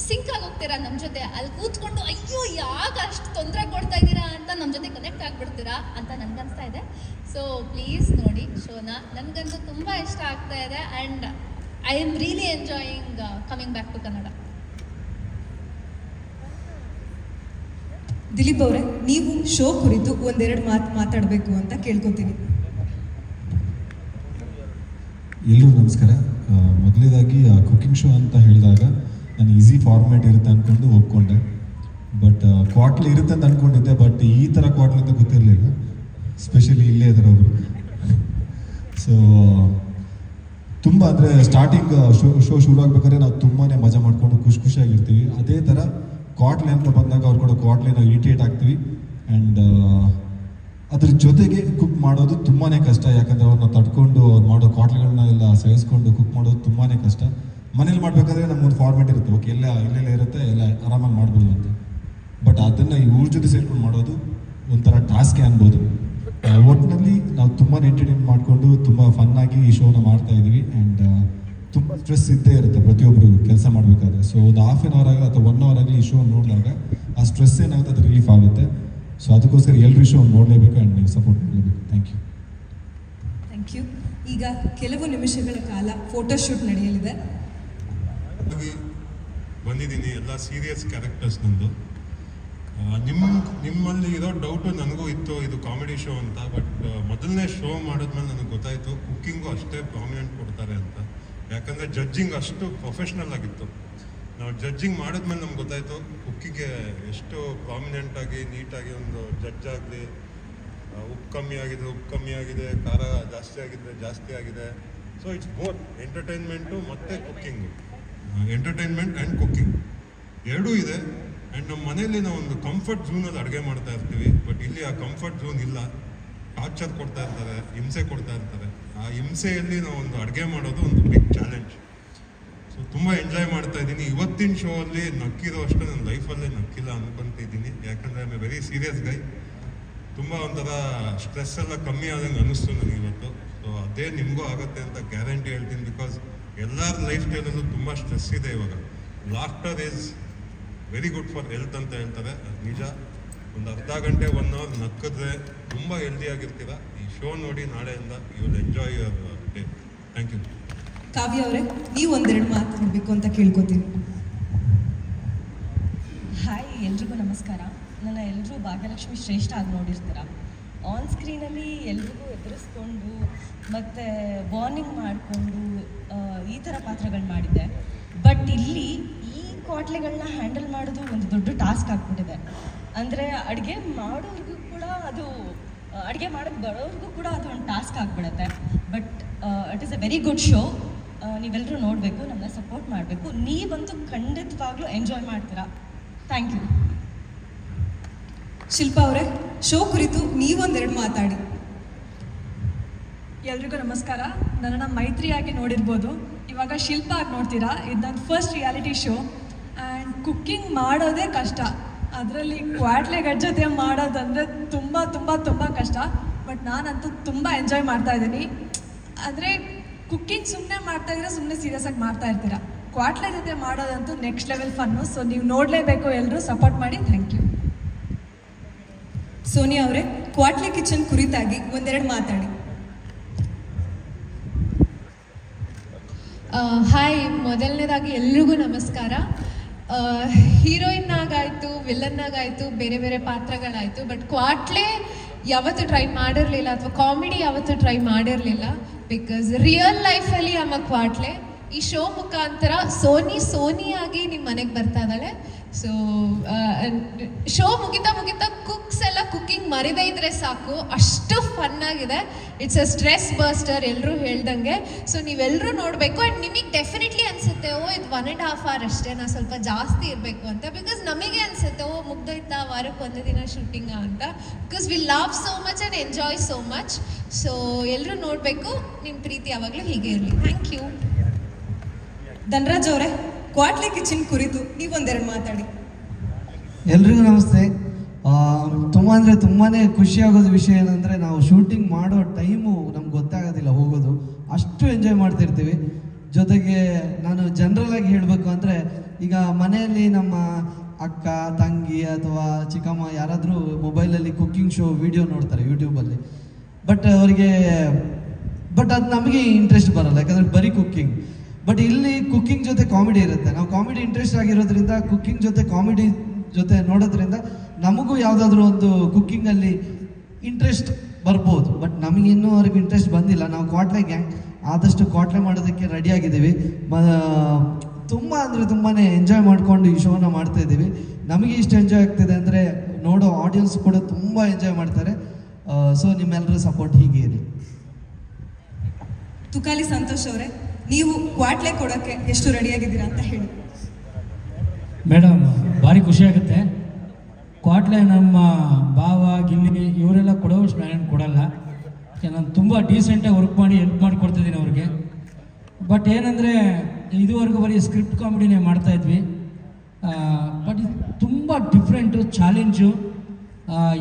ಸಿಂಕ್ ಆಗೋಗ್ತೀರಾ ನಮ್ಮ ಜೊತೆ, ಅಲ್ಲಿ ಕೂತ್ಕೊಂಡು ಅಯ್ಯೋ ಯಾಕೆ ಅಷ್ಟು ತೊಂದರೆ ಕೊಡ್ತಾ ಇದ್ದೀರಾ ಅಂತ ನಮ್ಮ ಜೊತೆ ಕನೆಕ್ಟ್ ಆಗಿಬಿಡ್ತೀರಾ ಅಂತ ನನಗನ್ನಿಸ್ತಾ ಇದೆ. ಸೊ ಪ್ಲೀಸ್ ನೋಡಿ ಶೋನ, ನನಗಂತೂ ತುಂಬ ಇಷ್ಟ ಆಗ್ತಾ ಇದೆ, and I am really enjoying coming back to Kannada. Dileep ಅವರೇ, ನೀವು ಶೋ ಕುರಿತು ಒಂದೆರಡು ಮಾತಾಡಬೇಕು ಅಂತ ಕೇಳ್ಕೊತೀನಿ. ಎಲ್ಲರೂ ನಮಸ್ಕಾರ. ಮೊದಲೇದಾಗಿ ಕುಕಿಂಗ್ ಶೋ ಅಂತ ಹೇಳಿದಾಗ ನಾನು ಈಸಿ ಫಾರ್ಮ್ಯಾಟ್ ಇರುತ್ತೆ ಅಂದ್ಕೊಂಡು ಒಪ್ಕೊಂಡೆ, ಬಟ್ ಕ್ವಾಟ್ಲೆ ಇರುತ್ತೆ ಅಂತ ಅಂದ್ಕೊಂಡಿದ್ದೆ, ಬಟ್ ಈ ಥರ ಕ್ವಾಟ್ಲೆ ಅಂತ ಗೊತ್ತಿರಲಿಲ್ಲ. ಸ್ಪೆಷಲಿ ಇಲ್ಲೇ ಇದ್ದಾರೆ ಒಬ್ರು. ಸೊ ತುಂಬ ಅಂದರೆ ಸ್ಟಾರ್ಟಿಂಗ್ ಶೋ ಶುರು ಆಗ್ಬೇಕಾದ್ರೆ ನಾವು ತುಂಬಾ ಮಜಾ ಮಾಡಿಕೊಂಡು ಖುಷಿಯಾಗಿರ್ತೀವಿ. ಅದೇ ಥರ ಕ್ವಾಟ್ಲೆ ಅಂತ ಬಂದಾಗ ಅವ್ರು ಕೂಡ ಕ್ವಾಟ್ಲೆ ನಾವು ಇರಿಟೇಟ್ ಆಗ್ತೀವಿ. ಆ್ಯಂಡ್ ಅದ್ರ ಜೊತೆಗೆ ಕುಕ್ ಮಾಡೋದು ತುಂಬಾ ಕಷ್ಟ. ಯಾಕಂದರೆ ಅವ್ರನ್ನ ತಡ್ಕೊಂಡು ಅವ್ರು ಮಾಡೋ ಕ್ವಾಟ್ಲೆಗಳನ್ನ ಎಲ್ಲ ಸಹಿಸ್ಕೊಂಡು ಕುಕ್ ಮಾಡೋದು ತುಂಬಾ ಕಷ್ಟ. ಮನೇಲಿ ಮಾಡಬೇಕಾದ್ರೆ ನಮ್ಗೊಂದು ಫಾರ್ಮೆಟ್ ಇರುತ್ತೆ, ಓಕೆ ಎಲ್ಲೆಲ್ಲ ಇರುತ್ತೆ, ಎಲ್ಲ ಆರಾಮಾಗಿ ಮಾಡ್ಬೋದು ಅಂತ. ಬಟ್ ಅದನ್ನು ಇವ್ರ ಜೊತೆ ಸೇರ್ಕೊಂಡು ಮಾಡೋದು ಒಂಥರ ಟಾಸ್ಕೇ ಅನ್ಬೋದು. ಒಟ್ಟಿನಲ್ಲಿ ನಾವು ತುಂಬಾ ಎಂಟರ್ಟೈನ್ ಮಾಡಿಕೊಂಡು ತುಂಬ ಫನ್ನಾಗಿ ಈ ಶೋನ ಮಾಡ್ತಾ ಇದ್ದೀವಿ. ಆ್ಯಂಡ್ ತುಂಬ ಸ್ಟ್ರೆಸ್ ಇದ್ದೇ ಇರುತ್ತೆ ಪ್ರತಿಯೊಬ್ಬರು ಕೆಲಸ ಮಾಡಬೇಕಾದ್ರೆ. ಸೊ ಒಂದು ಹಾಫ್ ಆನ್ ಅವರ್ ಆಗಲಿ ಅಥವಾ 1 hour ಆಗಲಿ ಈ ಶೋ ನೋಡಿದಾಗ ಆ ಸ್ಟ್ರೆಸ್ ಏನಾಗುತ್ತೆ ಅದು ರಿಲೀಫ್ ಆಗುತ್ತೆ. ಸೊ ಅದಕ್ಕೋಸ್ಕರ ಎಲ್ಲರೂ ಶೋ ನೋಡಲೇಬೇಕು ಆ್ಯಂಡ್ ನೀವು ಸಪೋರ್ಟ್ ಮಾಡಲೇಬೇಕು. Thank you. Thank you. ಈಗ ಕೆಲವು ನಿಮಿಷಗಳ ಕಾಲ ಫೋಟೋಶೂಟ್ ನಡೆಯಲಿದೆ. ಬಂದಿದ್ದೀನಿ ಎಲ್ಲ ಸೀರಿಯಸ್ ಕ್ಯಾರೆಕ್ಟರ್ಸ್ ನಂದು. ನಿಮ್ಮಲ್ಲಿ ಇರೋ ಡೌಟು ನನಗೂ ಇತ್ತು, ಇದು ಕಾಮಿಡಿ ಶೋ ಅಂತ. ಬಟ್ ಮೊದಲನೇ ಶೋ ಮಾಡಿದ್ಮೇಲೆ ನನಗೆ ಗೊತ್ತಾಯಿತು ಕುಕ್ಕಿಂಗು ಅಷ್ಟೇ ಪ್ರಾಮಿನೆಂಟ್ ಕೊಡ್ತಾರೆ ಅಂತ. ಯಾಕಂದರೆ ಜಡ್ಜಿಂಗ್ ಅಷ್ಟು ಪ್ರೊಫೆಷ್ನಲ್ ಆಗಿತ್ತು. ನಾವು ಜಡ್ಜಿಂಗ್ ಮಾಡಿದ್ಮೇಲೆ ನಮ್ಗೆ ಗೊತ್ತಾಯಿತು ಕುಕ್ಕಿಗೆ ಎಷ್ಟು ಪ್ರಾಮಿನೆಂಟಾಗಿ ನೀಟಾಗಿ ಒಂದು ಜಡ್ಜ್ ಆಗಲಿ, ಉಪ್ಪು ಕಮ್ಮಿ ಆಗಿದೆ, ಖಾರ ಜಾಸ್ತಿ ಆಗಿದ್ರೆ ಜಾಸ್ತಿ ಆಗಿದೆ. ಸೊ ಇಟ್ಸ್ ಬೋತ್ ಎಂಟರ್ಟೈನ್ಮೆಂಟು ಮತ್ತು ಕುಕ್ಕಿಂಗು, ಎಂಟರ್ಟೈನ್ಮೆಂಟ್ ಆ್ಯಂಡ್ ಕುಕ್ಕಿಂಗ್ ಎರಡೂ ಇದೆ. ಆ್ಯಂಡ್ ನಮ್ಮ ಮನೆಯಲ್ಲಿ ನಾವು ಒಂದು ಕಂಫರ್ಟ್ ಝೋನಲ್ಲಿ ಅಡುಗೆ ಮಾಡ್ತಾ ಇರ್ತೀವಿ. ಬಟ್ ಇಲ್ಲಿ ಆ ಕಂಫರ್ಟ್ ಝೋನ್ ಇಲ್ಲ. ಟಾರ್ಚರ್ ಕೊಡ್ತಾ ಇರ್ತಾರೆ, ಹಿಂಸೆ ಕೊಡ್ತಾ ಇರ್ತಾರೆ. ಆ ಹಿಂಸೆಯಲ್ಲಿ ನಾವು ಒಂದು ಅಡುಗೆ ಮಾಡೋದು ಒಂದು ಬಿಗ್ ಚಾಲೆಂಜ್. ಸೊ ತುಂಬ ಎಂಜಾಯ್ ಮಾಡ್ತಾ ಇದ್ದೀನಿ. ಇವತ್ತಿನ ಶೋ ಅಲ್ಲಿ ನಕ್ಕಿರೋ ಅಷ್ಟು ನನ್ನ ಲೈಫಲ್ಲೇ ನಕ್ಕಿಲ್ಲ ಅನ್ಕೊಂತಿದ್ದೀನಿ. ಯಾಕಂದರೆ I am a very serious guy. ತುಂಬ ಒಂಥರ ಸ್ಟ್ರೆಸ್ ಎಲ್ಲ ಕಮ್ಮಿ ಆದಂಗೆ ಅನ್ನಿಸ್ತು ನನಗೆ ಇವತ್ತು. ಸೊ ಅದೇ ನಿಮಗೂ ಆಗುತ್ತೆ ಅಂತ ಗ್ಯಾರಂಟಿ ಹೇಳ್ತೀನಿ. ಬಿಕಾಸ್ ಎಲ್ಲರ ಲೈಫ್ ಸ್ಟೈಲಲ್ಲೂ ತುಂಬ ಸ್ಟ್ರೆಸ್ ಇದೆ ಇವಾಗ. Laughter is very good for health ಅಂತ ಹೇಳ್ತಾರೆ, ಅದು ನಿಜ. ಒಂದು ಅರ್ಧ ಗಂಟೆ 1 hour ನಕ್ಕಿದ್ರೆ ತುಂಬ ಹೆಲ್ದಿಯಾಗಿರ್ತೀರ. ಈ ಶೋ ನೋಡಿ ನಾಳೆಯಿಂದ you will enjoy your day. Thank you. Kavya ಅವರೇ, ನೀವು ಒಂದೆರಡು ಮಾತಾಡಬೇಕು ಅಂತ ಕೇಳ್ಕೊತೀನಿ. ಹಾಯ್, ಎಲ್ರಿಗೂ ನಮಸ್ಕಾರ. ನನ್ನ ಎಲ್ಲರೂ ಭಾಗ್ಯಲಕ್ಷ್ಮಿ ಶ್ರೇಷ್ಠ ಆಗಿ ನೋಡಿರ್ತೀರ. ಆನ್ ಸ್ಕ್ರೀನಲ್ಲಿ ಎಲ್ರಿಗೂ ಎದುರಿಸ್ಕೊಂಡು ಮತ್ತು ವಾರ್ನಿಂಗ್ ಮಾಡಿಕೊಂಡು ಈ ಥರ ಪಾತ್ರಗಳು ಮಾಡಿದ್ದೆ. ಬಟ್ ಇಲ್ಲಿ ಈ ಕ್ವಾಟ್ಲೆಗಳನ್ನ ಹ್ಯಾಂಡಲ್ ಮಾಡೋದು ಒಂದು ದೊಡ್ಡ ಟಾಸ್ಕ್ ಆಗಿಬಿಟ್ಟಿದೆ. ಅಂದರೆ ಅಡುಗೆ ಮಾಡೋರಿಗೂ ಕೂಡ ಅದು, ಅಡುಗೆ ಮಾಡೋದು ಬರೋರಿಗೂ ಕೂಡ ಅದು ಒಂದು ಟಾಸ್ಕ್ ಆಗಿಬಿಡುತ್ತೆ. But it is a very good show. ನೀವೆಲ್ಲರೂ ನೋಡಬೇಕು, ನಮ್ಮನ್ನ ಸಪೋರ್ಟ್ ಮಾಡಬೇಕು. ನೀವಂತೂ ಖಂಡಿತವಾಗ್ಲೂ ಎಂಜಾಯ್ ಮಾಡ್ತೀರಾ. Thank you. ಶಿಲ್ಪಾ ಅವರೇ, ಶೋ ಕುರಿತು ನೀವೊಂದೆರಡು ಮಾತಾಡಿ. ಎಲ್ರಿಗೂ ನಮಸ್ಕಾರ. ನನ್ನನ್ನು ಮೈತ್ರಿಯಾಗಿ ನೋಡಿರ್ಬೋದು, ಇವಾಗ ಶಿಲ್ಪ ಆಗಿ ನೋಡ್ತೀರಾ. ಇದು ನನ್ನ first reality show. And cooking ಮಾಡೋದೇ ಕಷ್ಟ, ಅದರಲ್ಲಿ ಕ್ವಾಟ್ಲೆಗಳ ಜೊತೆ ಮಾಡೋದಂದರೆ ತುಂಬ ತುಂಬ ತುಂಬ ಕಷ್ಟ. ಬಟ್ ನಾನಂತೂ ತುಂಬ ಎಂಜಾಯ್ ಮಾಡ್ತಾ ಇದ್ದೀನಿ. ಅಂದರೆ ಕುಕ್ಕಿಂಗ್ ಸುಮ್ಮನೆ ಮಾಡ್ತಾಯಿದ್ರೆ ಸುಮ್ಮನೆ ಸೀರಿಯಸ್ ಆಗಿ ಮಾಡ್ತಾ ಇರ್ತೀರಾ. ಕ್ವಾಟ್ಲೆ ಜೊತೆ ಮಾಡೋದಂತೂ ನೆಕ್ಸ್ಟ್ ಲೆವೆಲ್ ಫನ್ನು. ಸೊ ನೀವು ನೋಡಲೇಬೇಕು, ಎಲ್ಲರೂ ಸಪೋರ್ಟ್ ಮಾಡಿ. Thank you. ಸೋನಿಯಾ ಅವರೇ, ಕ್ವಾಟ್ಲೆ ಕಿಚನ್ ಕುರಿತಾಗಿ ಒಂದೆರಡು ಮಾತಾಡಿ. ಹಾಯ್, ಮೊದಲನೇದಾಗಿ ಎಲ್ರಿಗೂ ನಮಸ್ಕಾರ. ಹೀರೋಯಿನ್ನಾಗಾಯಿತು, ವಿಲನ್ನಾಗಾಯಿತು, ಬೇರೆ ಬೇರೆ ಪಾತ್ರಗಳಾಯಿತು. ಬಟ್ ಕ್ವಾಟ್ಲೆ ಯಾವತ್ತೂ ಟ್ರೈ ಮಾಡಿರಲಿಲ್ಲ, ಅಥವಾ ಕಾಮಿಡಿ ಯಾವತ್ತೂ ಟ್ರೈ ಮಾಡಿರಲಿಲ್ಲ. ಬಿಕಾಸ್ ರಿಯಲ್ ಲೈಫಲ್ಲಿ ಅಮ್ಮ ಕ್ವಾಟ್ಲೆ. ಈ ಶೋ ಮುಖಾಂತರ ಸೋನಿಯಾಗಿ ನಿಮ್ಮ ಮನೆಗೆ ಬರ್ತಾ ಇದ್ದಾಳೆ. ಸೊ ಶೋ ಮುಗಿತಾ ಕುಕ್ಸ್ ಎಲ್ಲ ಕುಕ್ಕಿಂಗ್ ಮರಿದೇ ಇದ್ರೆ ಸಾಕು, ಅಷ್ಟು ಫನ್ನಾಗಿದೆ. ಇಟ್ಸ್ ಅ ಸ್ಟ್ರೆಸ್ ಬರ್ಸ್ಟರ್, ಎಲ್ಲರೂ ಹೇಳ್ದಂಗೆ. ಸೊ ನೀವೆಲ್ಲರೂ ನೋಡಬೇಕು. ಆ್ಯಂಡ್ ನಿಮಗೆ ಡೆಫಿನೆಟ್ಲಿ ಅನಿಸುತ್ತೆ, ಇದು 1.5 hour ಅಷ್ಟೇ, ನಾ ಸ್ವಲ್ಪ ಜಾಸ್ತಿ ಇರಬೇಕು ಅಂತ. ಬಿಕಾಸ್ ನಮಗೆ ಅನಿಸುತ್ತೆ, ಮುಗ್ದೋಯ್ತಾ, ವಾರಕ್ಕೆ 1 ದಿನ ಶೂಟಿಂಗ ಅಂತ. Because we love so much and enjoy so much. So ಎಲ್ಲರೂ ನೋಡಬೇಕು. ನಿಮ್ಮ ಪ್ರೀತಿ ಯಾವಾಗಲೂ ಹೀಗೆ ಇರಲಿ. Thank you. ಧನರಾಜ್ ಅವರೇ, ಕ್ವಾಟ್ಲೆ ಕಿಚನ್ ಕುರಿತು ನೀವೊಂದೆರಡು ಮಾತಾಡಿ. ಎಲ್ರಿಗೂ ನಮಸ್ತೆ. ತುಂಬ ಅಂದರೆ ತುಂಬಾ ಖುಷಿಯಾಗೋದು ವಿಷಯ ಏನಂದರೆ, ನಾವು ಶೂಟಿಂಗ್ ಮಾಡೋ ಟೈಮು ನಮ್ಗೆ ಗೊತ್ತಾಗೋದಿಲ್ಲ ಹೋಗೋದು, ಅಷ್ಟು ಎಂಜಾಯ್ ಮಾಡ್ತಿರ್ತೀವಿ. ಜೊತೆಗೆ ನಾನು ಜನರಲಾಗಿ ಹೇಳಬೇಕು ಅಂದರೆ, ಈಗ ಮನೆಯಲ್ಲಿ ನಮ್ಮ ಅಕ್ಕ, ತಂಗಿ ಅಥವಾ ಚಿಕ್ಕಮ್ಮ ಯಾರಾದರೂ ಮೊಬೈಲಲ್ಲಿ ಕುಕ್ಕಿಂಗ್ ಶೋ ವಿಡಿಯೋ ನೋಡ್ತಾರೆ ಯೂಟ್ಯೂಬಲ್ಲಿ. ಬಟ್ ಅದು ನಮಗೆ ಇಂಟ್ರೆಸ್ಟ್ ಬರೋಲ್ಲ, ಯಾಕಂದರೆ ಬರೀ ಕುಕ್ಕಿಂಗ್. ಬಟ್ ಇಲ್ಲಿ ಕುಕ್ಕಿಂಗ್ ಜೊತೆ ಕಾಮಿಡಿ ಇರುತ್ತೆ. ನಾವು ಕಾಮಿಡಿ ಇಂಟ್ರೆಸ್ಟ್ ಆಗಿರೋದ್ರಿಂದ ಕುಕ್ಕಿಂಗ್ ಜೊತೆ ಕಾಮಿಡಿ ಜೊತೆ ನೋಡೋದ್ರಿಂದ ನಮಗೂ ಯಾವುದಾದ್ರೂ ಒಂದು ಕುಕ್ಕಿಂಗಲ್ಲಿ ಇಂಟ್ರೆಸ್ಟ್ ಬರ್ಬೋದು. ಬಟ್ ನಮಗೆ ಇನ್ನೂವರೆಗೂ ಇಂಟ್ರೆಸ್ಟ್ ಬಂದಿಲ್ಲ. ನಾವು ಕ್ವಾಟ್ಲೆ ಗ್ಯಾಂಗ್ ಆದಷ್ಟು ಕ್ವಾಟ್ಲೆ ಮಾಡೋದಕ್ಕೆ ರೆಡಿಯಾಗಿದ್ದೀವಿ. ತುಂಬ ಅಂದರೆ ತುಂಬಾ ಎಂಜಾಯ್ ಮಾಡಿಕೊಂಡು ಈ ಶೋನ ಮಾಡ್ತಾಯಿದ್ದೀವಿ. ನಮಗೆ ಇಷ್ಟು ಎಂಜಾಯ್ ಆಗ್ತಿದೆ ಅಂದರೆ ನೋಡೋ ಆಡಿಯನ್ಸ್ ಕೂಡ ತುಂಬ ಎಂಜಾಯ್ ಮಾಡ್ತಾರೆ. ಸೊ ನಿಮ್ಮೆಲ್ಲರ ಸಪೋರ್ಟ್ ಹೀಗೆ ಇರಲಿ. ತುಕಾಲಿ ಸಂತೋಷ್ ಅವರೇ, ನೀವು ಕ್ವಾಟ್ಲೆ ಕೊಡೋಕ್ಕೆ ಎಷ್ಟು ರೆಡಿಯಾಗಿದ್ದೀರಾ ಅಂತ ಹೇಳಿ. ಮೇಡಮ್, ಭಾರಿ ಖುಷಿ ಆಗುತ್ತೆ. ಕ್ವಾಟ್ಲೆ ನಮ್ಮ ಭಾವ ಗಿಲ್ಲಿ ಇವರೆಲ್ಲ ಕೊಡೋಷ್ಟು ನಾನು ಕೊಡಲ್ಲ. ನಾನು ತುಂಬ ಡೀಸೆಂಟಾಗಿ ವರ್ಕ್ ಮಾಡಿ ಹೆಲ್ಪ್ ಮಾಡಿಕೊಡ್ತಿದ್ದೀನಿ ಅವ್ರಿಗೆ. ಬಟ್ ಏನಂದರೆ ಇದುವರೆಗೂ ಬರೀ ಸ್ಕ್ರಿಪ್ಟ್ ಕಾಮಿಡಿನೇ ಮಾಡ್ತಾಯಿದ್ವಿ. ಬಟ್ ಇದು ತುಂಬ ಡಿಫ್ರೆಂಟು, ಚಾಲೆಂಜು.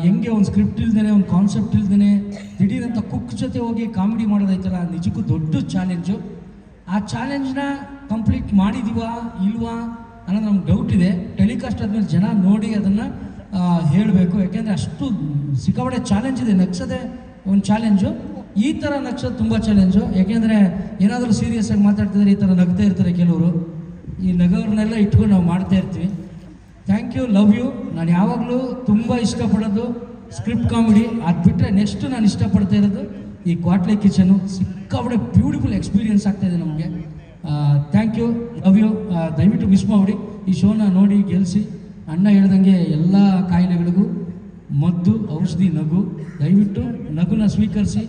ಹೆಂಗೆ ಒಂದು ಸ್ಕ್ರಿಪ್ಟ್ ಇಲ್ದೇ, ಒಂದು ಕಾನ್ಸೆಪ್ಟ್ ಇಲ್ದೇ ದಿಢೀರಂತ ಕುಕ್ ಜೊತೆ ಹೋಗಿ ಕಾಮಿಡಿ ಮಾಡೋದೈತಲ್ಲ, ನಿಜಕ್ಕೂ ದೊಡ್ಡ ಚಾಲೆಂಜು. ಆ ಚಾಲೆಂಜ್ನ ಕಂಪ್ಲೀಟ್ ಮಾಡಿದೀವಾ ಇಲ್ವಾ ಅನ್ನೋದು ನಮ್ಗೆ ಡೌಟ್ ಇದೆ. ಟೆಲಿಕಾಸ್ಟ್ ಆದಮೇಲೆ ಜನ ನೋಡಿ ಅದನ್ನು ಹೇಳಬೇಕು. ಯಾಕೆಂದರೆ ಅಷ್ಟು ಸಿಕ್ಕಾಪಟ್ಟೆ ಚಾಲೆಂಜ್ ಇದೆ. ನಗ್ಸೋದೇ ಒಂದು ಚಾಲೆಂಜು, ಈ ಥರ ನಗ್ಸೋದು ತುಂಬ ಚಾಲೆಂಜು. ಯಾಕೆಂದರೆ ಏನಾದರೂ ಸೀರಿಯಸ್ ಆಗಿ ಮಾತಾಡ್ತಿದ್ರೆ ಈ ಥರ ನಗ್ತಾ ಇರ್ತಾರೆ ಕೆಲವರು. ಈ ನಗೋರ್ನೆಲ್ಲ ಇಟ್ಕೊಂಡು ನಾವು ಮಾಡ್ತಾ ಇರ್ತೀವಿ. Thank you, love you. ನಾನು ಯಾವಾಗಲೂ ತುಂಬ ಇಷ್ಟಪಡೋದು ಸ್ಕ್ರಿಪ್ಟ್ ಕಾಮಿಡಿ. ಅದು ಬಿಟ್ಟರೆ ನೆಕ್ಸ್ಟು ನಾನು ಇಷ್ಟಪಡ್ತಾ ಇರೋದು ಈ ಕ್ವಾಟ್ಲೆ ಕಿಚನು. ಸಿಕ್ಕಾಪಟ್ಟೆ ಬ್ಯೂಟಿಫುಲ್ ಎಕ್ಸ್ಪೀರಿಯನ್ಸ್ ಆಗ್ತಾಯಿದೆ ನಮಗೆ. Thank you, love you. ದಯವಿಟ್ಟು ಮಿಸ್ ಮಾಡಿ ಈ ಶೋನ ನೋಡಿ ಗೆಲ್ಲಿಸಿ. ಅಣ್ಣ ಹೇಳ್ದಂಗೆ ಎಲ್ಲ ಕಾಯಿಲೆಗಳಿಗೂ ಮದ್ದು, ಔಷಧಿ ನಗು. ದಯವಿಟ್ಟು ನಗುನ ಸ್ವೀಕರಿಸಿ,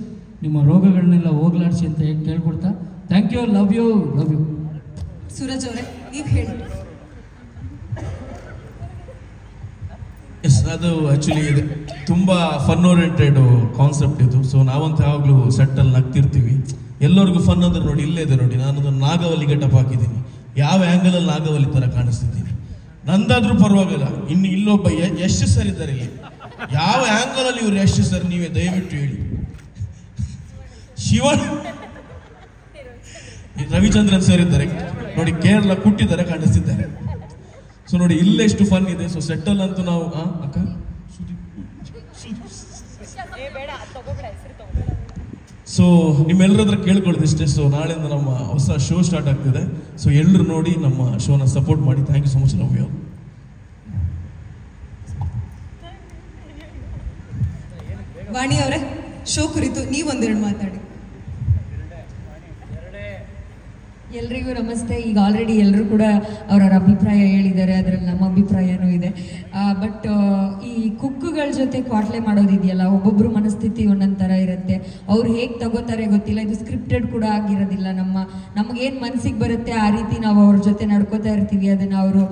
ನಿಮ್ಮ ರೋಗಗಳನ್ನೆಲ್ಲ ಹೋಗ್ಲಾಡಿಸಿ ಅಂತ ಕೇಳ್ಕೊಡ್ತಾ thank you, love you, love you. Suraj ಅವರೇ, ನೀವು ಹೇಳಿ. ಎಸ್, ಅದು ಆ್ಯಕ್ಚುಲಿ ಇದೆ ತುಂಬ ಫನ್ ಓರಿಯೆಂಟೆಡ್ ಕಾನ್ಸೆಪ್ಟ್ ಇದು. ಸೊ ನಾವಂತ ಯಾವಾಗಲೂ ಸೆಟ್ಟಲ್ಲಿ ನಗ್ತಿರ್ತೀವಿ. ಎಲ್ಲರಿಗೂ ಫನ್ ಅಂದ್ರೆ ನೋಡಿ, ಇಲ್ಲೇ ಇದೆ ನೋಡಿ, ನಾನೊಂದು ನಾಗವಲ್ಲಿ ಗೆಟಪ್ ಹಾಕಿದ್ದೀನಿ. ಯಾವ ಆ್ಯಂಗಲಲ್ಲಿ ನಾಗವಲ್ಲಿ ಥರ ಕಾಣಿಸ್ತಿದ್ದೀನಿ. ನಂದಾದ್ರೂ ಪರವಾಗಿಲ್ಲ. ಇನ್ನು ಇಲ್ಲೊಬ್ಬ ಯಶ್ ಸರ್ ಇದ್ದಾರೆ ಇಲ್ಲಿ. ಯಾವ ಆ್ಯಂಗಲಲ್ಲಿ ಇವ್ರು ಯಶ್ ಸರ್ ನೀವೇ ದಯವಿಟ್ಟು ಹೇಳಿ. ರವಿಚಂದ್ರನ್ ಸರ್ ಇದ್ದಾರೆ ನೋಡಿ, ಕೇರಳ ಕುಟ್ಟಿದ್ದಾರೆ ಕಾಣಿಸ್ತಿದ್ದಾರೆ. ಸೊ ನೋಡಿ ಇಲ್ಲೆಷ್ಟು ಫನ್ ಇದೆ. ಸೊ ಸೆಟ್ಟಲ್ಲಂತೂ ನಾವು ಅಕ್ಕ ಸೊ ನಿಮ್ಮೆಲ್ಲರ ಹತ್ರ ಕೇಳ್ಕೊಳ್ಳೋದಿಷ್ಟೇ. ಸೊ ನಾಳೆಯಿಂದ ನಮ್ಮ ಹೊಸ ಶೋ ಸ್ಟಾರ್ಟ್ ಆಗ್ತಿದೆ. ಸೊ ಎಲ್ಲರೂ ನೋಡಿ ನಮ್ಮ ಶೋನ ಸಪೋರ್ಟ್ ಮಾಡಿ. Thank you so much, love you. Vani ಅವರೇ, ಶೋ ಕುರಿತು ನೀವೊಂದೆರಡು ಮಾತಾಡಿ. ಎಲ್ರಿಗೂ ನಮಸ್ತೆ. ಈಗ ಆಲ್ರೆಡಿ ಎಲ್ಲರೂ ಕೂಡ ಅವರವರ ಅಭಿಪ್ರಾಯ ಹೇಳಿದ್ದಾರೆ, ಅದರಲ್ಲಿ ನಮ್ಮ ಅಭಿಪ್ರಾಯನೂ ಇದೆ. ಬಟ್ ಈ ಕುಕ್ಕುಗಳ ಜೊತೆ ಕ್ವಾಟ್ಲೆ ಮಾಡೋದಿದೆಯಲ್ಲ, ಒಬ್ಬೊಬ್ಬರು ಮನಸ್ಥಿತಿ ಒಂದೊಂದು ಥರ ಇರುತ್ತೆ. ಅವ್ರು ಹೇಗೆ ತಗೋತಾರೆ ಗೊತ್ತಿಲ್ಲ. ಇದು ಸ್ಕ್ರಿಪ್ಟೆಡ್ ಕೂಡ ಆಗಿರೋದಿಲ್ಲ. ನಮಗೇನು ಮನಸ್ಸಿಗೆ ಬರುತ್ತೆ ಆ ರೀತಿ ನಾವು ಅವ್ರ ಜೊತೆ ನಡ್ಕೋತಾ ಇರ್ತೀವಿ. ಅದನ್ನು ಅವರು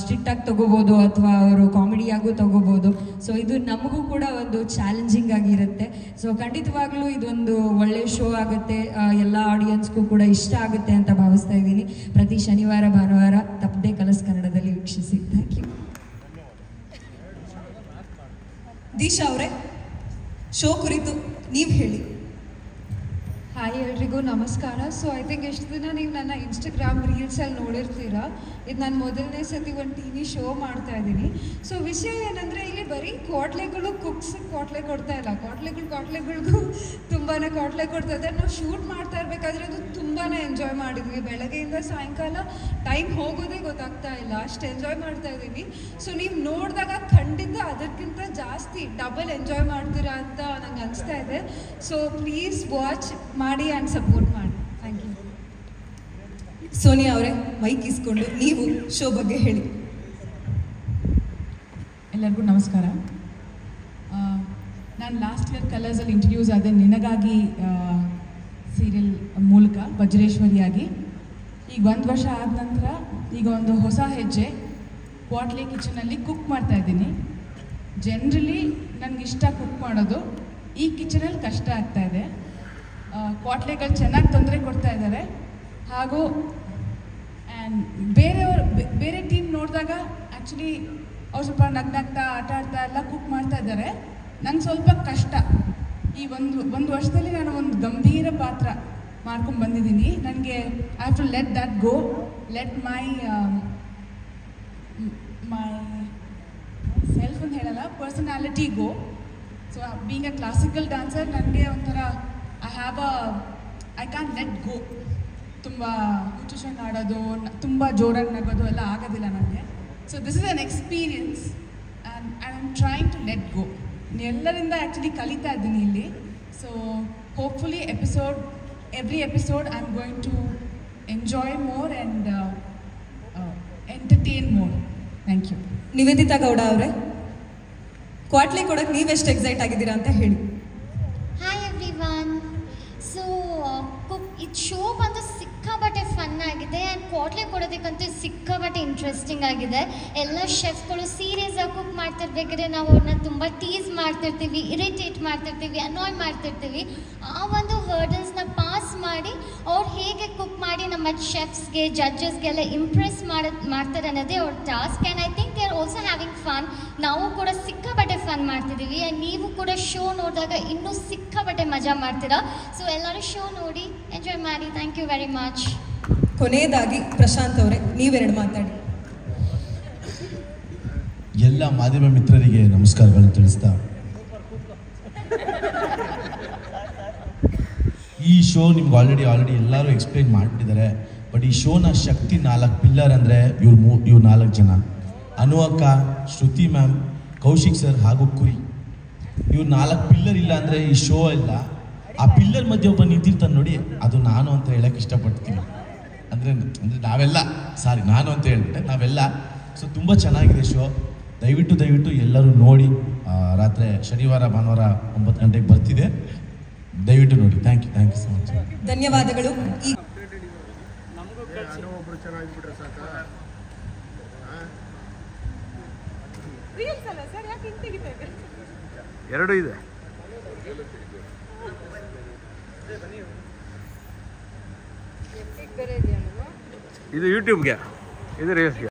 ಸ್ಟ್ರಿಕ್ಟಾಗಿ ತಗೋಬೋದು ಅಥವಾ ಅವರು ಕಾಮಿಡಿಯಾಗೂ ತಗೋಬೋದು. ಸೊ ಇದು ನಮಗೂ ಕೂಡ ಒಂದು ಚಾಲೆಂಜಿಂಗ್ ಆಗಿರುತ್ತೆ. ಸೊ ಖಂಡಿತವಾಗ್ಲೂ ಇದೊಂದು ಒಳ್ಳೆ ಶೋ ಆಗುತ್ತೆ, ಎಲ್ಲ ಆಡಿಯನ್ಸ್ಗೂ ಕೂಡ ಇಷ್ಟ ಆಗುತ್ತೆ ಅಂತ ಭಾವಿಸ್ತಾ ಇದ್ದೀನಿ. ಪ್ರತಿ ಶನಿವಾರ ಭಾನುವಾರ ತಪ್ಪದೆ ಕಲರ್ಸ್ ಕನ್ನಡದಲ್ಲಿ ವೀಕ್ಷಿಸಿ. Thank you. ದೀಶಾ ಅವರೇ, ಶೋ ಕುರಿತು ನೀವು ಹೇಳಿ. ಹಾಯ್ ಎಲ್ರಿಗೂ ನಮಸ್ಕಾರ. ಸೊ ಐ ಥಿಂಕ್ ಎಷ್ಟು ದಿನ ನೀವು ನನ್ನ ಇನ್ಸ್ಟಾಗ್ರಾಮ್ ರೀಲ್ಸಲ್ಲಿ ನೋಡಿರ್ತೀರಾ. ಇದು ನಾನು ಮೊದಲನೇ ಸತಿ ಒಂದು ಟಿ ವಿ ಶೋ ಮಾಡ್ತಾ ಇದ್ದೀನಿ. ಸೊ ವಿಷಯ ಏನಂದರೆ ಇಲ್ಲಿ ಬರೀ ಕ್ವಾಟ್ಲೆಗಳು ಕುಕ್ಸಿಗೆ ಕ್ವಾಟ್ಲೆ ಕೊಡ್ತಾ ಇಲ್ಲ, ಕ್ವಾಟ್ಲೆಗಳಿಗೂ ತುಂಬಾ ಕ್ವಾಟ್ಲೆ ಕೊಡ್ತಾ ಇದ್ದಾರೆ. ನಾವು ಶೂಟ್ ಮಾಡ್ತಾ ಇರಬೇಕಾದ್ರೆ ಅದು ತುಂಬಾ ಎಂಜಾಯ್ ಮಾಡಿದ್ವಿ. ಬೆಳಗ್ಗೆಯಿಂದ ಸಾಯಂಕಾಲ ಟೈಮ್ ಹೋಗೋದೇ ಗೊತ್ತಾಗ್ತಾ ಇಲ್ಲ, ಅಷ್ಟು ಎಂಜಾಯ್ ಮಾಡ್ತಾ ಇದ್ದೀವಿ. ಸೊ ನೀವು ನೋಡಿದಾಗ ಖಂಡಿತ ಅದಕ್ಕಿಂತ ಜಾಸ್ತಿ ಡಬಲ್ ಎಂಜಾಯ್ ಮಾಡ್ತೀರಾ ಅಂತ ನಂಗೆ ಅನಿಸ್ತಾ ಇದೆ. ಸೊ ಪ್ಲೀಸ್ ವಾಚ್ ಮಾಡಿ ಆ್ಯಂಡ್ ಸಪೋರ್ಟ್ ಮಾಡಿ. Thank you. ಸೋನಿಯಾ ಅವರೇ, ಮೈಕ್ ಇಸ್ಕೊಂಡು ನೀವು ಶೋ ಬಗ್ಗೆ ಹೇಳಿ. ಎಲ್ಲರಿಗೂ ನಮಸ್ಕಾರ. ನಾನು ಲಾಸ್ಟ್ ಇಯರ್ ಕಲರ್ಸಲ್ಲಿ ಇಂಟ್ರಡ್ಯೂಸ್ ಆದೆ ನಿನಗಾಗಿ ಸೀರಿಯಲ್ ಮೂಲಕ ವಜ್ರೇಶ್ವರಿಯಾಗಿ. ಈಗ 1 ವರ್ಷ ಆದ ನಂತರ ಈಗ ಒಂದು ಹೊಸ ಹೆಜ್ಜೆ ಕ್ವಾಟ್ಲೆ ಕಿಚನಲ್ಲಿ ಕುಕ್ ಮಾಡ್ತಾಯಿದ್ದೀನಿ. ಜನರಲಿ ನನಗಿಷ್ಟ ಕುಕ್ ಮಾಡೋದು. ಈ ಕಿಚನಲ್ಲಿ ಕಷ್ಟ ಆಗ್ತಾಯಿದೆ. ಕ್ವಾಟ್ಲೆಗಳು ಚೆನ್ನಾಗಿ ತೊಂದರೆ ಕೊಡ್ತಾ ಇದ್ದಾರೆ. ಹಾಗೂ ಆ್ಯಂಡ್ ಬೇರೆ ಟೀಮ್ ನೋಡಿದಾಗ ಆ್ಯಕ್ಚುಲಿ ಅವ್ರು ಸ್ವಲ್ಪ ನಗ್ನಾಗ್ತಾ ಆಟ ಆಡ್ತಾ ಎಲ್ಲ ಕುಕ್ ಮಾಡ್ತಾ ಇದ್ದಾರೆ. ನಂಗೆ ಸ್ವಲ್ಪ ಕಷ್ಟ. ಈ ಒಂದು ವರ್ಷದಲ್ಲಿ ನಾನು ಒಂದು ಗಂಭೀರ ಪಾತ್ರ ಮಾಡ್ಕೊಂಡು ಬಂದಿದ್ದೀನಿ. ನನಗೆ I have to let that go, let myself ಅಂತ ಹೇಳಲ್ಲ, personality go. So being a classical dancer ನನಗೆ ಒಂಥರ ಐ ಕ್ಯಾನ್ ಲೆಟ್ ಗೋ. ತುಂಬ ಹುಚ್ಚುಶಂಗ್ ಆಡೋದು, ತುಂಬ ಜೋರಾಗಿ ನಗೋದು ಎಲ್ಲ ಆಗೋದಿಲ್ಲ ನನಗೆ. So this is an experience and I am trying to let go. ಎಲ್ಲರಿಂದ ಆ್ಯಕ್ಚುಲಿ ಕಲಿತಾ ಇದ್ದೀನಿ ಇಲ್ಲಿ. So hopefully every episode I am going to enjoy more and entertain more. Thank you. Nivedita Gowda ಅವರೇ, ಕ್ವಾಟ್ಲೆ ಕೊಡೋಕೆ ನೀವೆಷ್ಟು ಎಕ್ಸೈಟ್ ಆಗಿದ್ದೀರಾ ಅಂತ ಹೇಳಿ. Hi everyone. ಸೊ ಇದು ಶೋ ಬಂದು ಸಿಕ್ಕಾಬಟ್ಟೆ ಫನ್ ಆಗಿದೆ ಆ್ಯಂಡ್ ಕ್ವಾಟ್ಲೆ ಕೊಡೋದಕ್ಕಂತೂ ಸಿಕ್ಕಾಬಟ್ಟೆ ಇಂಟ್ರೆಸ್ಟಿಂಗ್ ಆಗಿದೆ. ಎಲ್ಲ ಶೆಫ್ಗಳು ಸೀರಿಯಸ್ ಆಗಿ ಕುಕ್ ಮಾಡ್ತಿರ್ಬೇಕಾದ್ರೆ ನಾವು ಅವ್ರನ್ನ ತುಂಬ ಟೀಸ್ ಮಾಡ್ತಿರ್ತೀವಿ, ಇರಿಟೇಟ್ ಮಾಡ್ತಿರ್ತೀವಿ, ಅನಾಯ್ ಮಾಡ್ತಿರ್ತೀವಿ. ಆ ಒಂದು ಹರ್ಡಲ್ಸ್ನ ಪಾಸ್ ಮಾಡಿ ಅವ್ರು ಹೇಗೆ ಕುಕ್ ಮಾಡಿ ನಮ್ಮ ಶೆಫ್ಸ್ಗೆ ಜಡ್ಜಸ್ಗೆಲ್ಲ ಇಂಪ್ರೆಸ್ ಮಾಡ್ತಾರೆ ಅನ್ನೋದೇ ಅವ್ರ task. And I think they are also having fun. ನಾವು ಕೂಡ ಸಿಕ್ಕಾಬಟ್ಟೆ ಫನ್ ಮಾಡ್ತಿದ್ದೀವಿ ಆ್ಯಂಡ್ ನೀವು ಕೂಡ ಶೋ ನೋಡಿದಾಗ ಇನ್ನೂ ಸಿಕ್ಕಾಬಟ್ಟೆ ಮಜಾ ಮಾಡ್ತೀರಾ. ಸೊ ಎಲ್ಲರೂ ಶೋ ನೋಡಿ ಎಂಜಾಯ್ ಮಾಡಿ. Thank you very much. ಕೊನೆಯದಾಗಿ ಪ್ರಶಾಂತ್ ಅವರೇ ನೀವೆರಡು ಮಾತಾಡಿ. ಎಲ್ಲ ಮಾಧ್ಯಮ ಮಿತ್ರರಿಗೆ ನಮಸ್ಕಾರಗಳನ್ನು ತಿಳಿಸ್ತಾ, ಈ ಶೋ ನಿಮ್ಗೆ ಆಲ್ರೆಡಿ ಎಲ್ಲರೂ ಎಕ್ಸ್ಪ್ಲೈನ್ ಮಾಡಿಬಿಟ್ಟಿದ್ದಾರೆ. ಬಟ್ ಈ ಶೋನ ಶಕ್ತಿ 4 ಪಿಲ್ಲರ್ ಅಂದರೆ ಇವ್ರು 4 ಜನ: ಅನು ಅಕ್ಕ, ಶ್ರುತಿ ಮ್ಯಾಮ್, ಕೌಶಿಕ್ ಸರ್ ಹಾಗೂ ಕುರಿ. ಇವ್ರು 4 ಪಿಲ್ಲರ್ ಇಲ್ಲ ಅಂದರೆ ಈ ಶೋ ಇಲ್ಲ. ಆ ಪಿಲ್ಲರ್ ಮಧ್ಯೆ ಒಬ್ಬ ನಿಂತಿರ್ತಾನೆ ನೋಡಿ, ಅದು ನಾನು ಅಂತ ಹೇಳಕ್ಕೆ ಇಷ್ಟಪಡ್ತೀನಿ. ಅಂದರೆ ನಾವೆಲ್ಲ ನಾನು ಅಂತ ಹೇಳ್ಬಿಟ್ಟೆ, ನಾವೆಲ್ಲ. ಸೊ ತುಂಬ ಚೆನ್ನಾಗಿದೆ ಶೋ. ದಯವಿಟ್ಟು ಎಲ್ಲರೂ ನೋಡಿ. ರಾತ್ರಿ ಶನಿವಾರ ಭಾನುವಾರ 9 ಗಂಟೆಗೆ ಬರ್ತಿದೆ, ದಯವಿಟ್ಟು ನೋಡಿ. Thank you so much. ಧನ್ಯವಾದಗಳು. ಎರಡು ಇದೆ. ಇದು ಯೂಟ್ಯೂಬ್ಗೆ, ಇದು ರೀಲ್ಸ್ಗೆ.